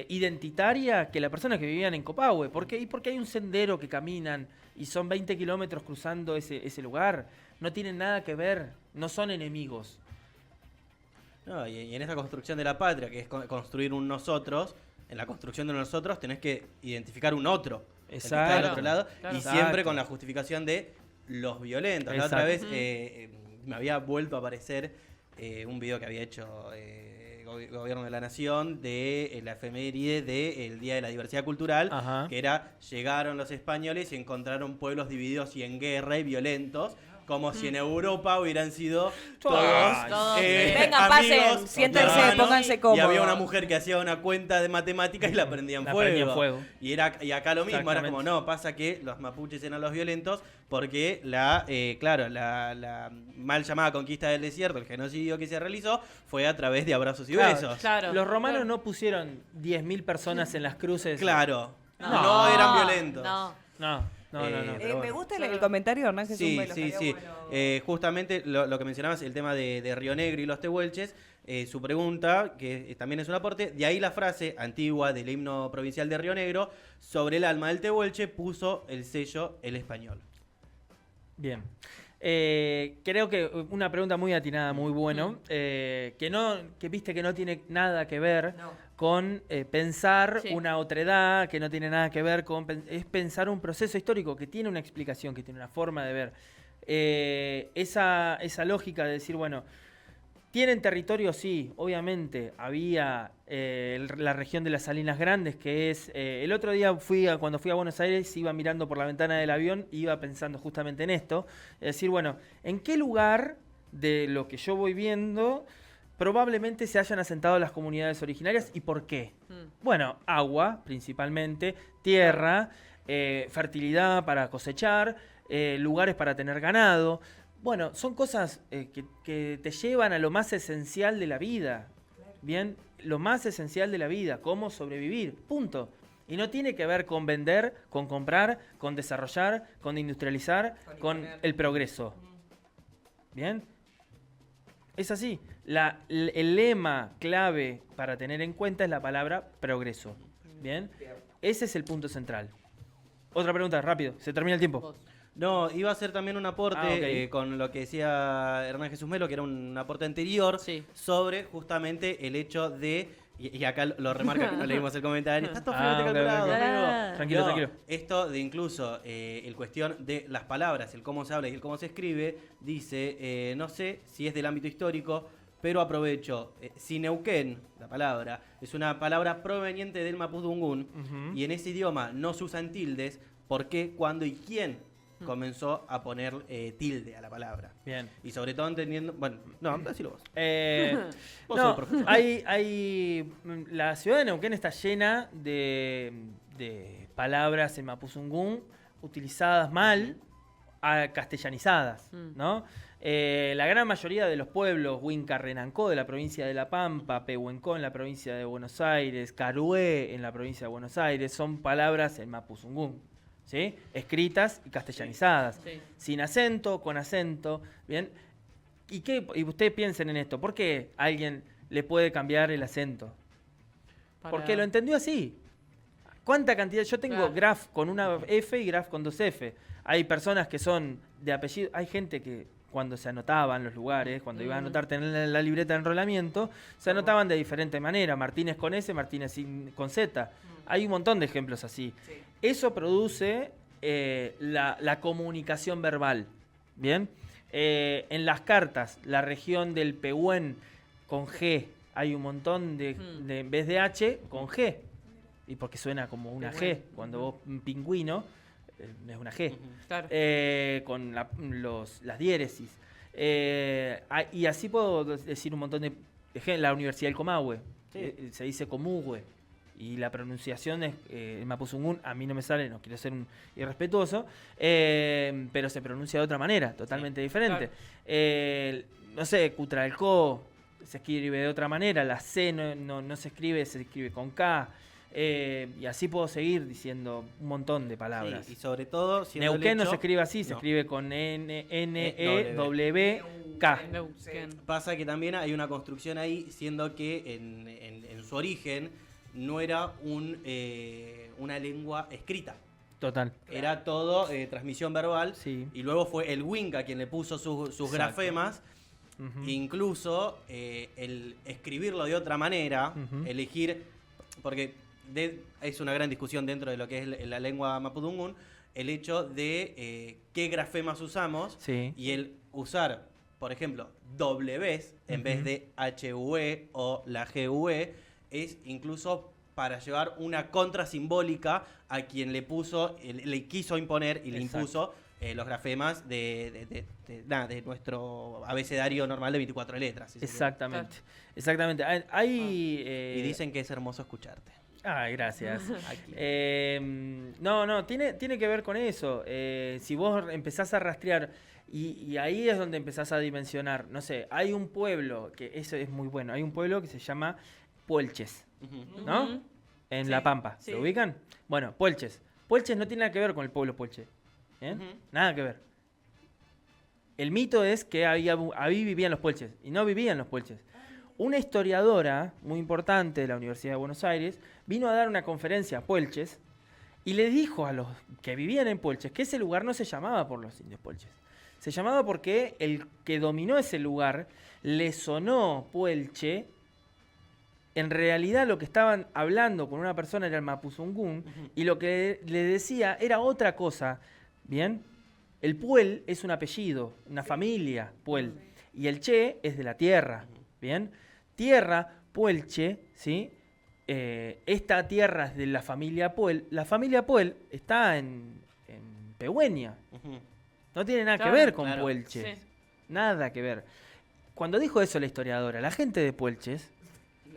[SPEAKER 2] identitaria que las personas que vivían en Copahue. ¿Por qué? Y porque hay un sendero que caminan y son 20 kilómetros cruzando ese lugar. No tienen nada que ver, no son enemigos.
[SPEAKER 3] No, y en esa construcción de la patria, que es construir un nosotros, en la construcción de nosotros tenés que identificar un otro. El que está del otro lado,
[SPEAKER 4] Claro.
[SPEAKER 3] y
[SPEAKER 2] Exacto.
[SPEAKER 3] siempre con la justificación de los violentos. La otra vez
[SPEAKER 2] Exacto.
[SPEAKER 3] me había vuelto a aparecer un video que había hecho Gobierno de la Nación de la efeméride del Día de la Diversidad Cultural,
[SPEAKER 2] Ajá.
[SPEAKER 3] que era, llegaron los españoles y encontraron pueblos divididos y en guerra y violentos, como si en Europa hubieran sido
[SPEAKER 4] Todos.
[SPEAKER 1] Vengan,
[SPEAKER 3] amigos,
[SPEAKER 1] pasen, siéntense,
[SPEAKER 3] hermanos,
[SPEAKER 1] pónganse
[SPEAKER 3] y
[SPEAKER 1] cómodos.
[SPEAKER 3] había una mujer que hacía una cuenta de matemáticas y la prendía en
[SPEAKER 2] La
[SPEAKER 3] fuego.
[SPEAKER 2] prendía en fuego.
[SPEAKER 3] Y acá lo mismo, era
[SPEAKER 2] Exactamente.
[SPEAKER 3] como, no, pasa que los mapuches eran los violentos porque la mal llamada conquista del desierto, el genocidio que se realizó, fue a través de abrazos y
[SPEAKER 2] Claro,
[SPEAKER 3] besos.
[SPEAKER 4] Claro.
[SPEAKER 2] Los romanos no pusieron 10.000 personas en las cruces.
[SPEAKER 3] Claro.
[SPEAKER 4] No.
[SPEAKER 3] No eran violentos.
[SPEAKER 4] No.
[SPEAKER 2] No.
[SPEAKER 3] Pero
[SPEAKER 1] Me
[SPEAKER 3] bueno.
[SPEAKER 1] gusta el comentario de Hernán Jesús
[SPEAKER 3] Sí,
[SPEAKER 1] Melo,
[SPEAKER 3] sí,
[SPEAKER 1] estaría
[SPEAKER 3] sí.
[SPEAKER 1] bueno.
[SPEAKER 3] Justamente lo que mencionabas, el tema de Río Negro y los tehuelches, su pregunta, que también es un aporte, de ahí la frase antigua del himno provincial de Río Negro, sobre el alma del tehuelche puso el sello el español.
[SPEAKER 2] Bien. Creo que una pregunta muy atinada, muy bueno, que viste que no tiene nada que ver
[SPEAKER 1] No.
[SPEAKER 2] con pensar
[SPEAKER 4] Sí.
[SPEAKER 2] una otredad, que no tiene nada que ver con... Es pensar un proceso histórico que tiene una explicación, que tiene una forma de ver. Esa lógica de decir, bueno, ¿tienen territorio? Sí, obviamente. Había la región de las Salinas Grandes, que es... el otro día cuando fui a Buenos Aires, iba mirando por la ventana del avión y iba pensando justamente en esto. Es decir, bueno, ¿en qué lugar de lo que yo voy viendo probablemente se hayan asentado las comunidades originarias y por qué? Bueno, agua principalmente, tierra, fertilidad para cosechar, lugares para tener ganado. Bueno, son cosas que te llevan a lo más esencial de la vida. Bien, lo más esencial de la vida, cómo sobrevivir, punto. Y no tiene que ver con vender, con comprar, con desarrollar, con industrializar, con el progreso. Bien, es así. El lema clave para tener en cuenta es la palabra progreso. Bien, ese es el punto central. Otra pregunta, rápido, se termina el tiempo.
[SPEAKER 4] Vos.
[SPEAKER 3] No, iba a ser también un aporte
[SPEAKER 2] Ok.
[SPEAKER 3] con lo que decía Hernán Jesús Melo, que era un aporte anterior,
[SPEAKER 4] Sí.
[SPEAKER 3] sobre justamente el hecho de, y acá lo remarca que no leímos el comentario, está todo
[SPEAKER 2] Ah,
[SPEAKER 3] feo
[SPEAKER 2] ok,
[SPEAKER 3] calculado,
[SPEAKER 2] ok, ok.
[SPEAKER 3] amigo.
[SPEAKER 2] Tranquilo,
[SPEAKER 3] No,
[SPEAKER 2] tranquilo.
[SPEAKER 3] Esto de incluso el cuestión de las palabras, el cómo se habla y el cómo se escribe, dice, no sé si es del ámbito histórico, pero aprovecho, Sineuquén, la palabra, es una palabra proveniente del mapudungún,
[SPEAKER 2] Ujú.
[SPEAKER 3] y en ese idioma no se usan tildes, ¿por qué, cuándo y quién comenzó a poner tilde a la palabra?
[SPEAKER 2] Bien.
[SPEAKER 3] Y sobre todo entendiendo, bueno, no, decilo vos. Vos sos
[SPEAKER 2] No,
[SPEAKER 3] el profesor.
[SPEAKER 2] la ciudad de Neuquén está llena de palabras en mapuzungún utilizadas mal, castellanizadas, ¿no? La gran mayoría de los pueblos, Huincarrenancó de la provincia de La Pampa, Pehuencó en la provincia de Buenos Aires, Carué en la provincia de Buenos Aires, son palabras en mapuzungún, ¿sí? Escritas y castellanizadas,
[SPEAKER 4] Sí.
[SPEAKER 2] sin acento, con acento, ¿bien? Y ustedes piensen en esto, ¿por qué alguien le puede cambiar el acento?
[SPEAKER 4] Para-
[SPEAKER 2] Porque lo entendió así. ¿Cuánta cantidad? Yo tengo
[SPEAKER 4] Claro.
[SPEAKER 2] graph con una F y graph con 2 F. Hay personas que son de apellido, hay gente que cuando se anotaban los lugares, cuando iban a anotarte en la libreta de enrolamiento, se anotaban de diferente manera, Martínez con S, Martínez con Z. Hay un montón de ejemplos así. Eso produce la comunicación verbal, ¿bien? En las cartas, la región del Pehuen con G, hay un montón de en vez de H, con G. Y porque suena como una G, cuando vos un pingüino, es una G.
[SPEAKER 4] Claro.
[SPEAKER 2] Con las diéresis. Y así puedo decir un montón de ejemplos. La Universidad del Comahue, se dice Comahue. Y la pronunciación es Mapuzungún, a mí no me sale, no quiero ser un irrespetuoso, pero se pronuncia de otra manera, totalmente diferente. No sé, Cutralcó se escribe de otra manera, la C no se escribe con K. Y así puedo seguir diciendo un montón de palabras.
[SPEAKER 3] Sí, y sobre todo, siendo el
[SPEAKER 2] Neuquén no
[SPEAKER 3] hecho-
[SPEAKER 2] se escribe así, se
[SPEAKER 3] No.
[SPEAKER 2] escribe con N-E-W-K.
[SPEAKER 4] Neuquén.
[SPEAKER 3] Pasa que también hay una construcción ahí, siendo que en su origen no era una lengua escrita.
[SPEAKER 2] Total.
[SPEAKER 3] Era todo transmisión verbal.
[SPEAKER 2] Sí.
[SPEAKER 3] Y luego fue el Winca quien le puso sus
[SPEAKER 2] Exacto.
[SPEAKER 3] grafemas.
[SPEAKER 2] Ujú.
[SPEAKER 3] Incluso el escribirlo de otra manera,
[SPEAKER 2] Ujú.
[SPEAKER 3] elegir, porque es una gran discusión dentro de lo que es la lengua mapudungún, el hecho de qué grafemas usamos
[SPEAKER 2] Sí.
[SPEAKER 3] y el usar, por ejemplo, Ws en vez de HUE o la GUE, es incluso para llevar una contra simbólica a quien le quiso imponer y le
[SPEAKER 2] Exacto.
[SPEAKER 3] impuso los grafemas de nuestro abecedario normal de 24 letras. si se quiere.
[SPEAKER 2] Exactamente. Exactamente. Hay,
[SPEAKER 3] Y dicen que es hermoso escucharte.
[SPEAKER 2] Ay, gracias.
[SPEAKER 3] Aquí.
[SPEAKER 2] No, tiene que ver con eso. Si vos empezás a rastrear, y ahí es donde empezás a dimensionar. No sé, hay un pueblo, que eso es muy bueno, hay un pueblo que se llama Puelches,
[SPEAKER 3] Ujú.
[SPEAKER 2] ¿no?
[SPEAKER 4] Ujú.
[SPEAKER 2] En
[SPEAKER 4] Sí,
[SPEAKER 2] La Pampa.
[SPEAKER 4] sí.
[SPEAKER 2] ¿Lo ubican? Bueno, Puelches. Puelches no tiene nada que ver con el pueblo Puelche. ¿Bien?
[SPEAKER 3] Ujú.
[SPEAKER 2] Nada que ver. El mito es que ahí vivían los Puelches, y no vivían los Puelches. Una historiadora muy importante de la Universidad de Buenos Aires vino a dar una conferencia a Puelches y le dijo a los que vivían en Puelches que ese lugar no se llamaba por los indios Puelches. Se llamaba porque el que dominó ese lugar le sonó Puelche. En realidad lo que estaban hablando con una persona era el Mapuzungún y lo que le decía era otra cosa. ¿Bien? El Puel es un apellido, una familia, Puel. Y el Che es de la tierra. ¿Bien? Tierra, Puelche, ¿sí? Esta tierra es de la familia Puel. La familia Puel está en Pehuen.
[SPEAKER 3] Ujú.
[SPEAKER 2] No tiene nada
[SPEAKER 4] Claro,
[SPEAKER 2] que ver con
[SPEAKER 3] claro.
[SPEAKER 2] Puelches.
[SPEAKER 4] Sí.
[SPEAKER 2] Nada que ver. Cuando dijo eso la historiadora, la gente de Puelches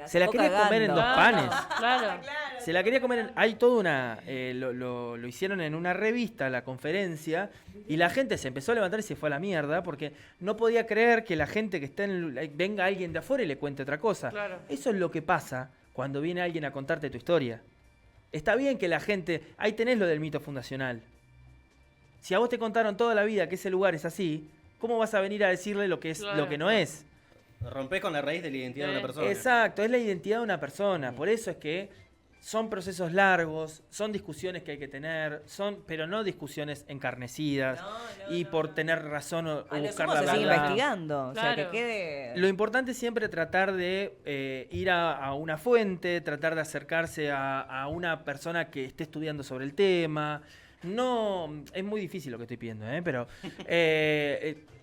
[SPEAKER 2] se la
[SPEAKER 1] sacó
[SPEAKER 2] quería comer en
[SPEAKER 1] cagando.
[SPEAKER 2] dos panes.
[SPEAKER 4] Claro.
[SPEAKER 2] Se la quería comer hay toda una... lo hicieron en una revista, la conferencia, y la gente se empezó a levantar y se fue a la mierda porque no podía creer que la gente que está venga alguien de afuera y le cuente otra cosa.
[SPEAKER 4] Claro.
[SPEAKER 2] Eso es lo que pasa cuando viene alguien a contarte tu historia. Está bien que la gente... Ahí tenés lo del mito fundacional. Si a vos te contaron toda la vida que ese lugar es así, ¿cómo vas a venir a decirle lo que es
[SPEAKER 4] Claro.
[SPEAKER 2] lo que no es?
[SPEAKER 3] Rompés con la raíz de la identidad de una persona.
[SPEAKER 2] Exacto, es la identidad de una persona. Por eso es que son procesos largos, son discusiones que hay que tener, pero no discusiones encarnecidas y por tener razón o
[SPEAKER 1] A lo
[SPEAKER 2] buscar
[SPEAKER 1] sumo
[SPEAKER 2] la
[SPEAKER 1] se sigue
[SPEAKER 2] verdad.
[SPEAKER 1] investigando. O sea, que
[SPEAKER 4] Claro.
[SPEAKER 1] quede.
[SPEAKER 2] Lo importante es siempre tratar de ir a una fuente, tratar de acercarse a una persona que esté estudiando sobre el tema. No, es muy difícil lo que estoy pidiendo, pero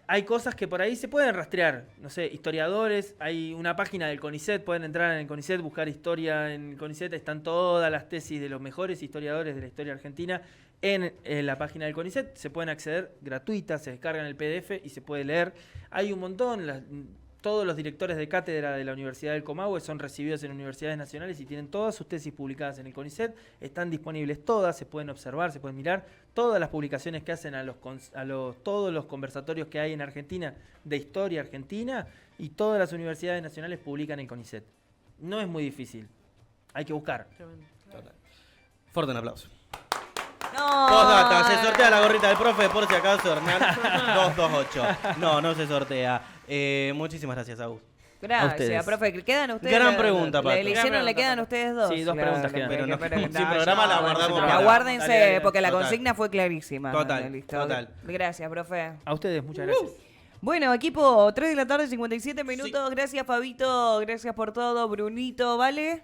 [SPEAKER 2] hay cosas que por ahí se pueden rastrear. No sé, historiadores, hay una página del CONICET, pueden entrar en el CONICET, buscar historia en el CONICET, están todas las tesis de los mejores historiadores de la historia argentina en la página del CONICET, se pueden acceder gratuitas, se descargan el PDF y se puede leer. Hay un montón, todos los directores de cátedra de la Universidad del Comahue son recibidos en universidades nacionales y tienen todas sus tesis publicadas en el CONICET, están disponibles todas, se pueden observar, se pueden mirar todas las publicaciones que hacen todos los conversatorios que hay en Argentina de historia argentina, y todas las universidades nacionales publican en CONICET. No es muy difícil, hay que buscar.
[SPEAKER 4] Tremendo.
[SPEAKER 3] Fuerte un aplauso.
[SPEAKER 1] No.
[SPEAKER 3] Postdata, se sortea la gorrita del profe, por si acaso, Hernán 228. No se sortea. Muchísimas gracias, Agus.
[SPEAKER 1] Gracias,
[SPEAKER 2] ustedes.
[SPEAKER 1] profe. ¿Quedan ustedes?
[SPEAKER 3] Gran pregunta,
[SPEAKER 1] La
[SPEAKER 3] Pato.
[SPEAKER 1] elección
[SPEAKER 4] Gran
[SPEAKER 1] le quedan a
[SPEAKER 4] pregunta,
[SPEAKER 1] ustedes dos.
[SPEAKER 2] Sí, dos preguntas quedan.
[SPEAKER 3] Pero no,
[SPEAKER 1] pero-
[SPEAKER 3] sin programa la guardamos. para-
[SPEAKER 1] Aguárdense,
[SPEAKER 3] Dale, dale,
[SPEAKER 1] porque la
[SPEAKER 3] total.
[SPEAKER 1] consigna fue clarísima.
[SPEAKER 3] Total,
[SPEAKER 1] Listo.
[SPEAKER 3] total.
[SPEAKER 1] Gracias, profe.
[SPEAKER 2] A ustedes, muchas gracias.
[SPEAKER 1] Bueno, equipo, 3 de la tarde, 57 minutos. Gracias, Fabito. Gracias por todo. Brunito, ¿vale?